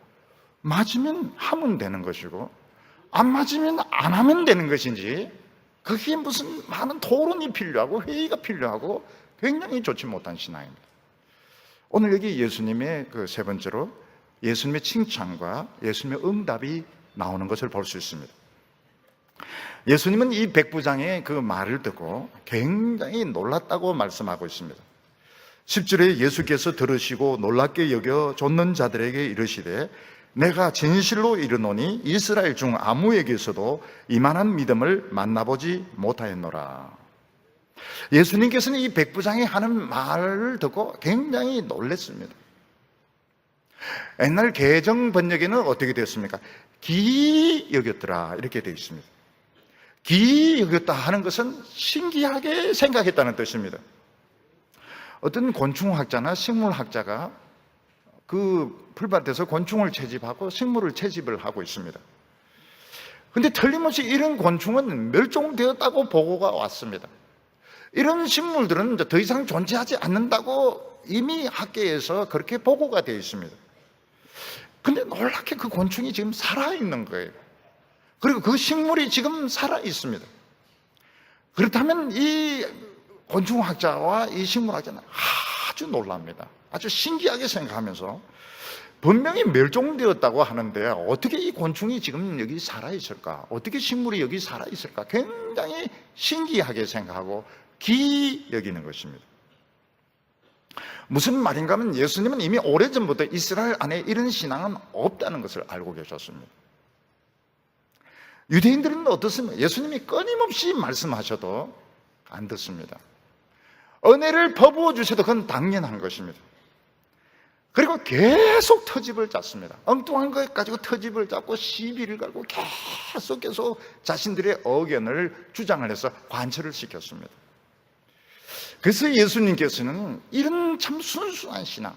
맞으면 하면 되는 것이고 안 맞으면 안 하면 되는 것인지 그게 무슨 많은 토론이 필요하고 회의가 필요하고 굉장히 좋지 못한 신앙입니다. 오늘 여기 예수님의 그 세 번째로 예수님의 칭찬과 예수님의 응답이 나오는 것을 볼 수 있습니다. 예수님은 이 백부장의 그 말을 듣고 굉장히 놀랐다고 말씀하고 있습니다. 10절에 예수께서 들으시고 놀랍게 여겨 좇는 자들에게 이르시되 내가 진실로 이르노니 이스라엘 중 아무에게서도 이만한 믿음을 만나보지 못하였노라. 예수님께서는 이 백부장이 하는 말을 듣고 굉장히 놀랐습니다. 옛날 개정 번역에는 어떻게 되었습니까? 기이 여겼더라 이렇게 되어 있습니다. 기이 여겼다 하는 것은 신기하게 생각했다는 뜻입니다. 어떤 곤충학자나 식물학자가 그 풀밭에서 곤충을 채집하고 식물을 채집을 하고 있습니다. 그런데 틀림없이 이런 곤충은 멸종되었다고 보고가 왔습니다. 이런 식물들은 더 이상 존재하지 않는다고 이미 학계에서 그렇게 보고가 되어 있습니다. 근데 놀랍게 그 곤충이 지금 살아있는 거예요. 그리고 그 식물이 지금 살아있습니다. 그렇다면 이 곤충학자와 이 식물학자는 아주 놀랍니다. 아주 신기하게 생각하면서 분명히 멸종되었다고 하는데 어떻게 이 곤충이 지금 여기 살아있을까? 어떻게 식물이 여기 살아있을까? 굉장히 신기하게 생각하고 기이 여기는 것입니다. 무슨 말인가 하면 예수님은 이미 오래전부터 이스라엘 안에 이런 신앙은 없다는 것을 알고 계셨습니다. 유대인들은 어떻습니까? 예수님이 끊임없이 말씀하셔도 안 듣습니다. 은혜를 퍼부어 주셔도 그건 당연한 것입니다. 그리고 계속 터집을 짰습니다. 엉뚱한 것 가지고 터집을 잡고 시비를 걸고 계속 자신들의 의견을 주장을 해서 관철을 시켰습니다. 그래서 예수님께서는 이런 참 순수한 신앙,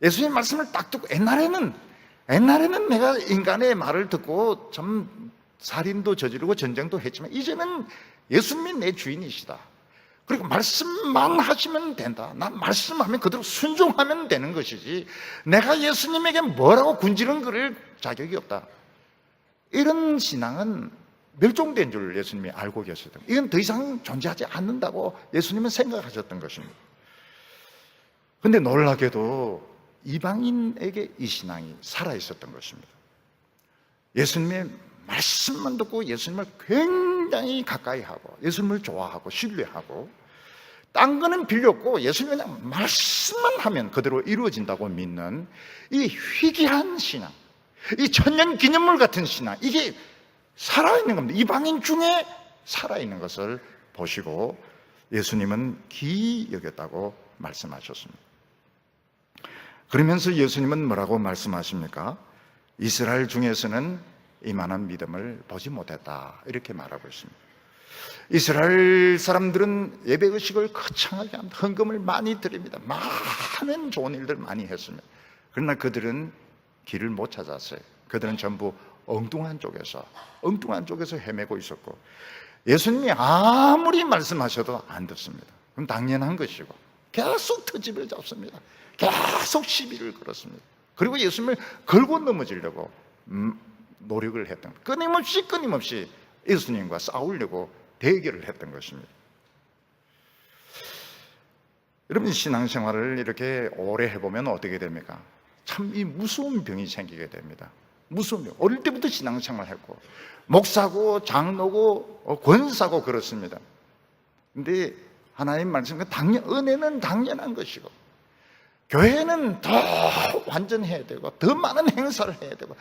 예수님 말씀을 딱 듣고, 옛날에는 내가 인간의 말을 듣고 참 살인도 저지르고 전쟁도 했지만 이제는 예수님이 내 주인이시다. 그리고 말씀만 하시면 된다. 난 말씀하면 그대로 순종하면 되는 것이지 내가 예수님에게 뭐라고 군지는 그럴 자격이 없다. 이런 신앙은 멸종된 줄 예수님이 알고 계셨던, 이건 더 이상 존재하지 않는다고 예수님은 생각하셨던 것입니다. 그런데 놀랍게도 이방인에게 이 신앙이 살아있었던 것입니다. 예수님의 말씀만 듣고 예수님을 굉장히 가까이 하고 예수님을 좋아하고 신뢰하고, 딴 거는 필요 없고 예수님 그냥 말씀만 하면 그대로 이루어진다고 믿는 이 희귀한 신앙, 이 천년 기념물 같은 신앙, 이게 살아있는 겁니다. 이방인 중에 살아있는 것을 보시고 예수님은 기이 여겼다고 말씀하셨습니다. 그러면서 예수님은 뭐라고 말씀하십니까? 이스라엘 중에서는 이만한 믿음을 보지 못했다, 이렇게 말하고 있습니다. 이스라엘 사람들은 예배의식을 거창하게 합니다. 헌금을 많이 드립니다. 많은 좋은 일들 많이 했습니다. 그러나 그들은 길을 못 찾았어요. 그들은 전부 엉뚱한 쪽에서 헤매고 있었고, 예수님이 아무리 말씀하셔도 안 듣습니다. 그럼 당연한 것이고 계속 트집을 잡습니다. 계속 시비를 걸었습니다. 그리고 예수님을 걸고 넘어지려고 노력을 했던, 끊임없이 예수님과 싸우려고 대결을 했던 것입니다. 여러분, 신앙생활을 이렇게 오래 해보면 어떻게 됩니까? 참 이 무서운 병이 생기게 됩니다. 무서운 병. 어릴 때부터 신앙생활 했고 목사고 장로고 권사고 그렇습니다. 근데 하나님 말씀은 은혜는 당연한 것이고, 교회는 더 완전해야 되고 더 많은 행사를 해야 되고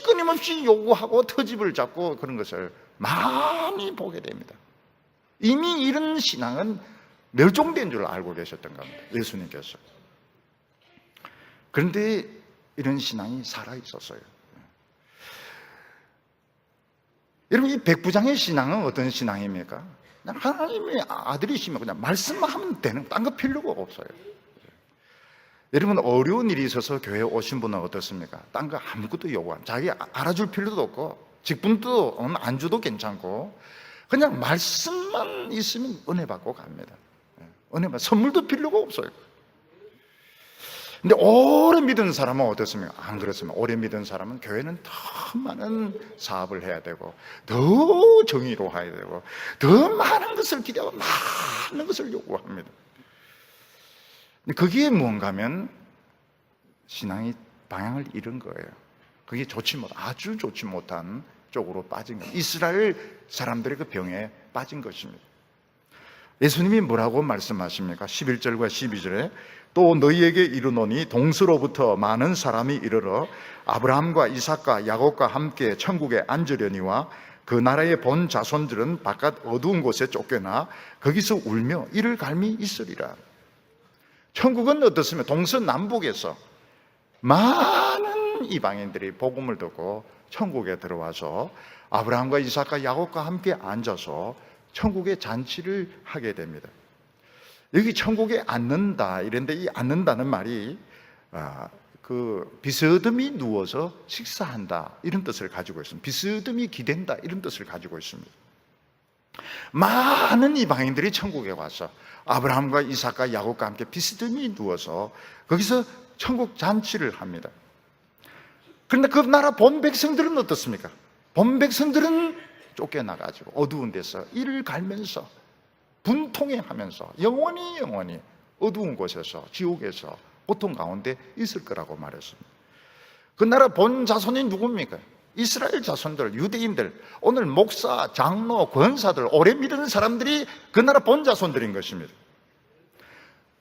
끊임없이 요구하고 터집을 잡고 그런 것을 많이 보게 됩니다. 이미 이런 신앙은 멸종된 줄 알고 계셨던 겁니다, 예수님께서. 그런데 이런 신앙이 살아있었어요. 여러분, 이 백부장의 신앙은 어떤 신앙입니까? 그냥 하나님의 아들이시면 그냥 말씀만 하면 되는, 딴 거 필요가 없어요. 여러분, 어려운 일이 있어서 교회에 오신 분은 어떻습니까? 딴 거 아무것도 요구 안 해요. 자기 알아줄 필요도 없고 직분도 안 줘도 괜찮고 그냥 말씀만 있으면 은혜 받고 갑니다. 선물도 필요가 없어요. 근데 오래 믿은 사람은 어떻습니까? 안 그렇습니다. 오래 믿은 사람은 교회는 더 많은 사업을 해야 되고 더 정의로워야 되고 더 많은 것을 기대하고 많은 것을 요구합니다. 그게 무언가 하면 신앙이 방향을 잃은 거예요. 그게 아주 좋지 못한 쪽으로 빠진 거예요. 이스라엘 사람들의 그 병에 빠진 것입니다. 예수님이 뭐라고 말씀하십니까? 11절과 12절에 또 너희에게 이르노니 동서로부터 많은 사람이 이르러 아브라함과 이삭과 야곱과 함께 천국에 앉으려니와 그 나라의 본 자손들은 바깥 어두운 곳에 쫓겨나 거기서 울며 이를 갈미 있으리라. 천국은 어떻습니까? 동서남북에서 많은 이방인들이 복음을 듣고 천국에 들어와서 아브라함과 이삭과 야곱과 함께 앉아서 천국의 잔치를 하게 됩니다. 여기 천국에 앉는다 이런데, 이 앉는다는 말이 비스듬히 누워서 식사한다 이런 뜻을 가지고 있습니다. 비스듬히 기댄다 이런 뜻을 가지고 있습니다. 많은 이방인들이 천국에 와서 아브라함과 이삭과 야곱과 함께 비스듬히 누워서 거기서 천국 잔치를 합니다. 그런데 그 나라 본 백성들은 어떻습니까? 본 백성들은 쫓겨나가지고 어두운 데서 이를 갈면서 분통해하면서 영원히 어두운 곳에서, 지옥에서, 고통 가운데 있을 거라고 말했습니다. 그 나라 본 자손이 누굽니까? 이스라엘 자손들, 유대인들, 오늘 목사, 장로, 권사들, 오래 믿은 사람들이 그 나라 본 자손들인 것입니다.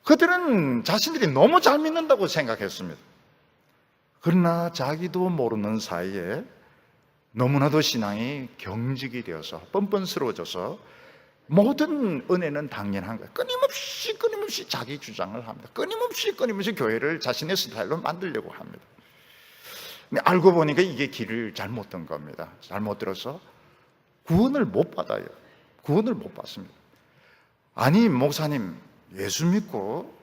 그들은 자신들이 너무 잘 믿는다고 생각했습니다. 그러나 자기도 모르는 사이에 너무나도 신앙이 경직이 되어서 뻔뻔스러워져서 모든 은혜는 당연한 거예요. 끊임없이 자기 주장을 합니다. 끊임없이 교회를 자신의 스타일로 만들려고 합니다. 근데 알고 보니까 이게 길을 잘못 든 겁니다. 잘못 들어서 구원을 못 받아요. 구원을 못 받습니다. 아니, 목사님, 예수 믿고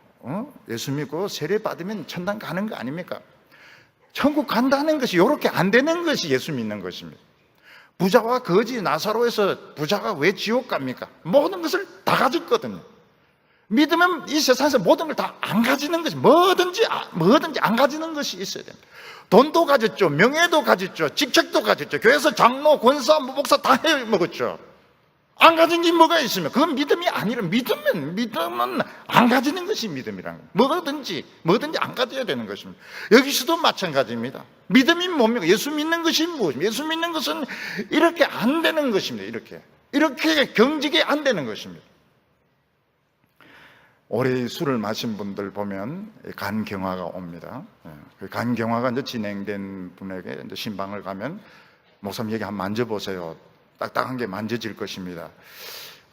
세례 받으면 천당 가는 거 아닙니까? 천국 간다는 것이 이렇게 안 되는 것이 예수 믿는 것입니다. 부자와 거지 나사로에서 부자가 왜 지옥 갑니까? 모든 것을 다 가졌거든요. 믿으면 이 세상에서 모든 걸 다 안 가지는 것이 뭐든지 안 가지는 것이 있어야 됩니다. 돈도 가졌죠, 명예도 가졌죠, 직책도 가졌죠, 교회에서 장로, 권사, 목사 다 해 먹었죠. 안 가진 게 뭐가 있으면 그건 믿음이 아니라 믿음은 안 가지는 것이 믿음이라는 거예요. 뭐든지 안 가져야 되는 것입니다. 여기서도 마찬가지입니다. 믿음이 뭡니까? 예수 믿는 것이 무엇입니까? 예수 믿는 것은 이렇게 안 되는 것입니다. 이렇게 경직이 안 되는 것입니다. 오래 술을 마신 분들 보면 간경화가 옵니다. 간경화가 이제 진행된 분에게 이제 신방을 가면 목사님 여기 한번 만져보세요. 딱딱한 게 만져질 것입니다.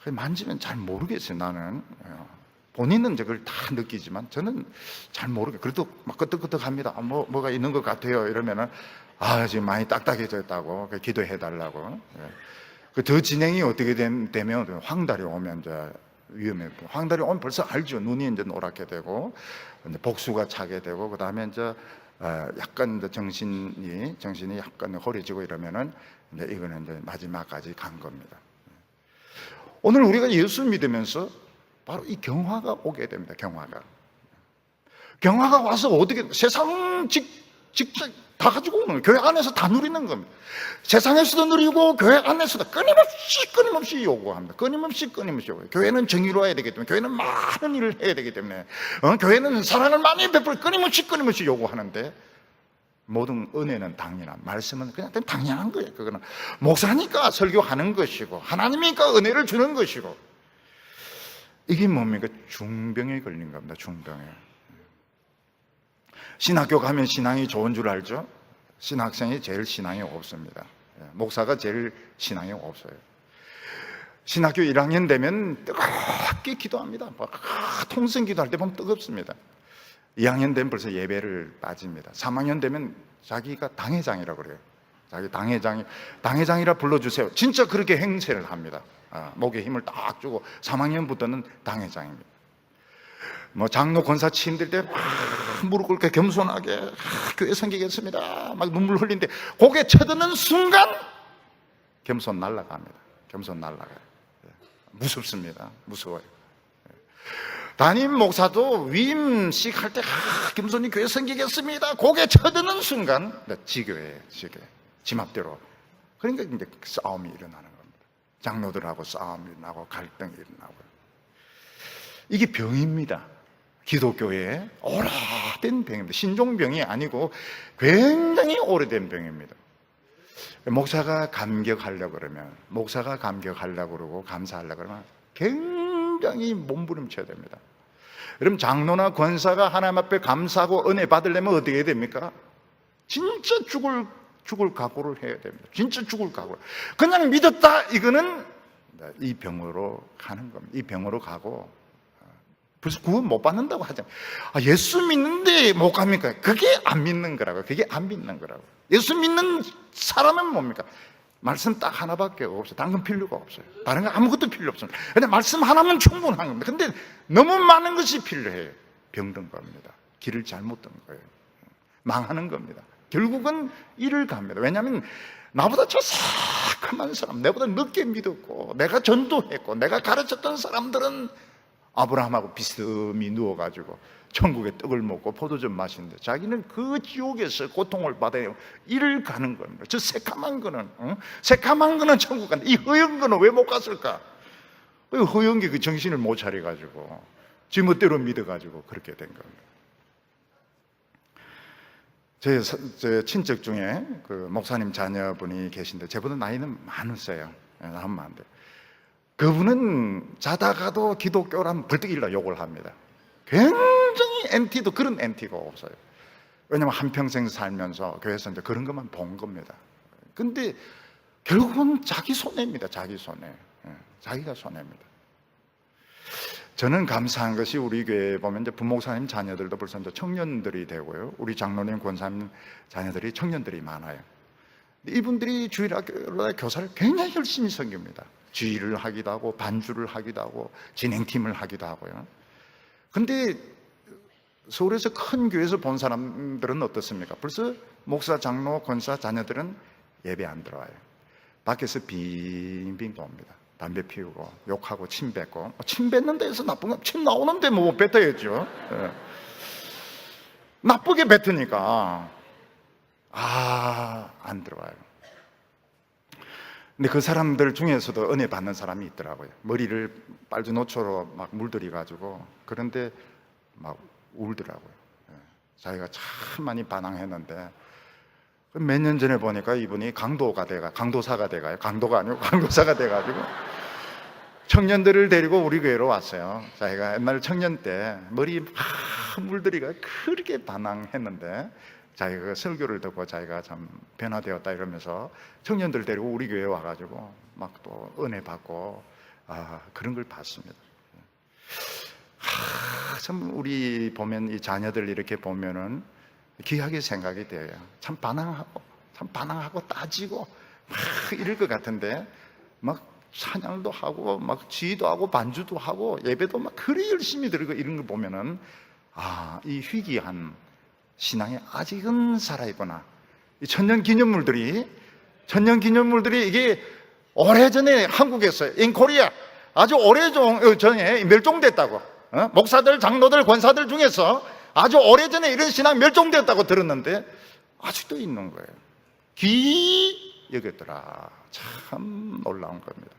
만지면 잘 모르겠어요, 나는. 본인은 그걸 다 느끼지만 저는 잘 모르겠어요. 그래도 막 끄덕끄덕합니다. 뭐가 있는 것 같아요. 이러면은, 지금 많이 딱딱해졌다고. 기도해달라고. 더 진행이 어떻게 되면 황달이 오면 이제 위험해요. 황달이 오면 벌써 알죠. 눈이 이제 노랗게 되고, 이제 복수가 차게 되고, 그 다음에 이제 약간 이제 정신이 약간 허리지고 이러면은 이제 이거는 이제 마지막까지 간 겁니다. 오늘 우리가 예수 믿으면서 바로 이 경화가 오게 됩니다. 경화가 와서 어떻게 세상 직접 다 가지고 오는 거예요. 교회 안에서 다 누리는 겁니다. 세상에서도 누리고 교회 안에서도 끊임없이 요구합니다. 끊임없이 요구해요. 교회는 정의로워야 되기 때문에, 교회는 많은 일을 해야 되기 때문에, 교회는 사랑을 많이 베풀어 끊임없이 요구하는데, 모든 은혜는 당연한, 말씀은 그냥 당연한 거예요. 그거는 목사니까 설교하는 것이고 하나님이니까 은혜를 주는 것이고, 이게 뭡니까? 중병에 걸린 겁니다. 중병에. 신학교 가면 신앙이 좋은 줄 알죠? 신학생이 제일 신앙이 없습니다. 목사가 제일 신앙이 없어요. 신학교 1학년 되면 뜨겁게 기도합니다. 통성 기도할 때 보면 뜨겁습니다. 2학년 되면 벌써 예배를 빠집니다. 3학년 되면 자기가 당회장이라고 그래요. 자기 당회장이라 불러주세요. 진짜 그렇게 행세를 합니다. 목에 힘을 딱 주고 3학년부터는 당회장입니다. 장로 권사 취임될 때 무릎 꿇게 겸손하게 교회 섬기겠습니다. 막 눈물 흘리는데 고개 쳐드는 순간 겸손 날아갑니다. 무섭습니다. 무서워요. 담임 목사도 위임식 할 때 겸손히 교회 섬기겠습니다. 고개 쳐드는 순간 지교에 지맘대로. 그러니까 이제 싸움이 일어나는 겁니다. 장로들하고 싸움이 일어나고 갈등이 일어나고. 이게 병입니다. 기독교의 오래된 병입니다. 신종병이 아니고 굉장히 오래된 병입니다. 목사가 감격하려고 그러고 감사하려고 그러면 굉장히 몸부림쳐야 됩니다. 여러분, 장로나 권사가 하나님 앞에 감사하고 은혜 받으려면 어떻게 해야 됩니까? 진짜 죽을 각오를 해야 됩니다. 진짜 죽을 각오. 그냥 믿었다, 이거는 이 병으로 가는 겁니다. 이 병으로 가고 벌써 구원 못 받는다고 하잖아요. 예수 믿는데 못 갑니까? 그게 안 믿는 거라고. 예수 믿는 사람은 뭡니까? 말씀 딱 하나밖에 없어요. 다른 건 필요가 없어요. 다른 건 아무것도 필요 없습니다. 근데 말씀 하나면 충분한 겁니다. 근데 너무 많은 것이 필요해요. 병든 겁니다. 길을 잘못 든 거예요. 망하는 겁니다. 결국은 이를 갑니다. 왜냐하면 나보다 저 새까만 사람, 내보다 늦게 믿었고 내가 전도했고 내가 가르쳤던 사람들은 아브라함하고 비스듬히 누워가지고 천국의 떡을 먹고 포도즙 마시는데 자기는 그 지옥에서 고통을 받아요. 이를 가는 겁니다. 저 새까만 거는 천국 간다. 이 허연 거는 왜 못 갔을까? 허연 게 그 정신을 못 차려가지고 지멋대로 믿어가지고 그렇게 된 겁니다. 제 친척 중에 그 목사님 자녀분이 계신데 저보다 나이는 많으세요. 하면 안 돼요. 그분은 자다가도 기독교란 벌떡 일러 욕을 합니다. 굉장히 엔티도 그런 엔티가 없어요. 왜냐하면 한평생 살면서 교회에서 이제 그런 것만 본 겁니다. 근데 결국은 자기 손해입니다. 자기 손해. 자기가 손해입니다. 저는 감사한 것이 우리 교회에 보면 이제 부목사님 자녀들도 벌써 이제 청년들이 되고요. 우리 장로님, 권사님 자녀들이 청년들이 많아요. 이분들이 주일학교 교사를 굉장히 열심히 섬깁니다. 지휘를 하기도 하고 반주를 하기도 하고 진행팀을 하기도 하고요. 근데 서울에서 큰 교회에서 본 사람들은 어떻습니까? 벌써 목사, 장로, 권사 자녀들은 예배 안 들어와요. 밖에서 빙빙 돕니다. 담배 피우고 욕하고 침 뱉고, 침 뱉는 데에서 나쁜 거, 침 나오는데 뭐 뱉어야죠. 나쁘게 뱉으니까 안 들어와요. 근데 그 사람들 중에서도 은혜 받는 사람이 있더라고요. 머리를 빨주노초로 막 물들이 가지고, 그런데 막 울더라고요. 자기가 참 많이 반항했는데 몇 년 전에 보니까 이분이 강도사가 돼가요. 강도가 아니고 강도사가 돼가지고 청년들을 데리고 우리 교회로 왔어요. 자기가 옛날 청년 때 머리 막 물들이가 그렇게 반항했는데 자기가 그 설교를 듣고 자기가 참 변화되었다 이러면서 청년들 데리고 우리 교회에 와가지고 막 또 은혜 받고 그런 걸 봤습니다. 참 우리 보면 이 자녀들 이렇게 보면은 귀하게 생각이 돼요. 참 반항하고 따지고 막 이럴 것 같은데 막 찬양도 하고 막 지휘도 하고 반주도 하고 예배도 막 그리 열심히 드리고 이런 거 보면은 이 희귀한 신앙이 아직은 살아있구나. 이 천년기념물들이 이게 오래전에 한국에서 in Korea 아주 오래전에 멸종됐다고. 목사들, 장로들, 권사들 중에서 아주 오래전에 이런 신앙 멸종됐다고 들었는데 아직도 있는 거예요. 귀히 여겼더라. 참 놀라운 겁니다.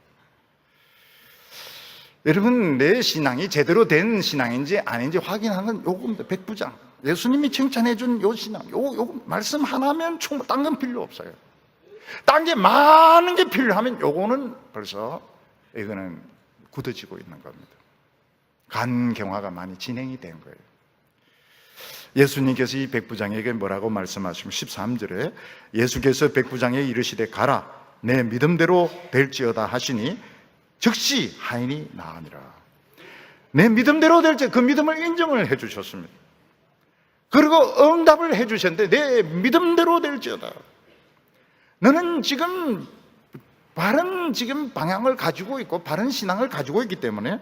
여러분, 내 신앙이 제대로 된 신앙인지 아닌지 확인하는 요겁니다. 백부장. 예수님이 칭찬해 준 요 신앙, 요 말씀 하나면 충분, 딴 건 필요 없어요. 딴 게 많은 게 필요하면 요거는 벌써 이거는 굳어지고 있는 겁니다. 간경화가 많이 진행이 된 거예요. 예수님께서 이 백부장에게 뭐라고 말씀하시면 13절에 예수께서 백부장에 이르시되 가라 내 믿음대로 될지어다 하시니 즉시 하인이 나으니라. 내 믿음대로 될지 그 믿음을 인정을 해 주셨습니다. 그리고 응답을 해 주셨는데 내 믿음대로 될지어다. 너는 지금 바른 방향을 가지고 있고 바른 신앙을 가지고 있기 때문에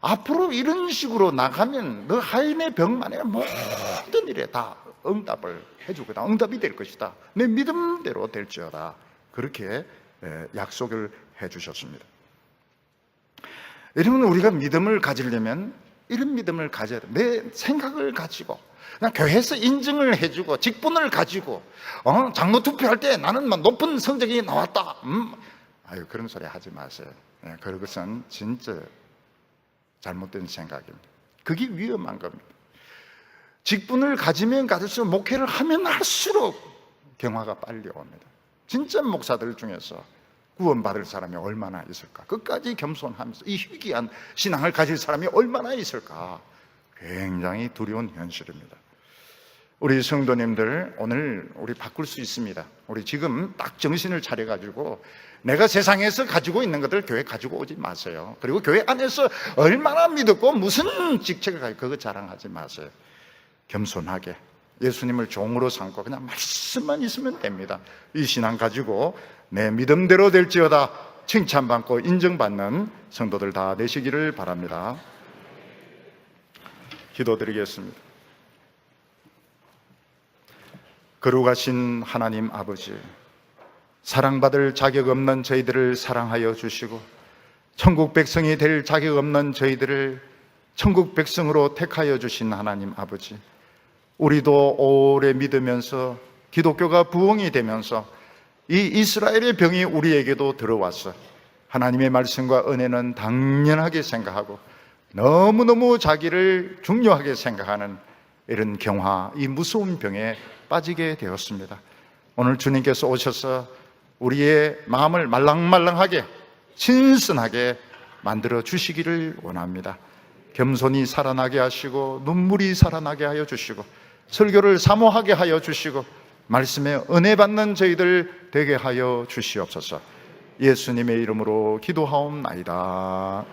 앞으로 이런 식으로 나가면 너 하인의 병만에 모든 일에 다 응답을 해주거든. 응답이 될 것이다. 내 믿음대로 될지어다. 그렇게 약속을 해주셨습니다. 여러분, 우리가 믿음을 가지려면 이런 믿음을 가져야 돼. 내 생각을 가지고 그냥 교회에서 인증을 해주고 직분을 가지고 장로 투표할 때 나는 막 높은 성적이 나왔다. 그런 소리 하지 마세요. 그것은 진짜 잘못된 생각입니다. 그게 위험한 겁니다. 직분을 가지면 가질수록 목회를 하면 할수록 경화가 빨리 옵니다. 진짜 목사들 중에서 구원받을 사람이 얼마나 있을까? 끝까지 겸손하면서 이 희귀한 신앙을 가질 사람이 얼마나 있을까? 굉장히 두려운 현실입니다. 우리 성도님들, 오늘 우리 바꿀 수 있습니다. 우리 지금 딱 정신을 차려가지고 내가 세상에서 가지고 있는 것들 교회 가지고 오지 마세요. 그리고 교회 안에서 얼마나 믿었고 무슨 직책을 가지고 그거 자랑하지 마세요. 겸손하게 예수님을 종으로 삼고 그냥 말씀만 있으면 됩니다. 이 신앙 가지고 내 믿음대로 될지어다 칭찬받고 인정받는 성도들 다 되시기를 바랍니다. 기도드리겠습니다. 거룩하신 하나님 아버지, 사랑받을 자격 없는 저희들을 사랑하여 주시고 천국 백성이 될 자격 없는 저희들을 천국 백성으로 택하여 주신 하나님 아버지, 우리도 오래 믿으면서 기독교가 부흥이 되면서 이 이스라엘의 병이 우리에게도 들어왔어. 하나님의 말씀과 은혜는 당연하게 생각하고 너무너무 자기를 중요하게 생각하는 이런 경화, 이 무서운 병에 빠지게 되었습니다. 오늘 주님께서 오셔서 우리의 마음을 말랑말랑하게 신선하게 만들어 주시기를 원합니다. 겸손히 살아나게 하시고 눈물이 살아나게 하여 주시고 설교를 사모하게 하여 주시고 말씀에 은혜 받는 저희들 되게 하여 주시옵소서. 예수님의 이름으로 기도하옵나이다.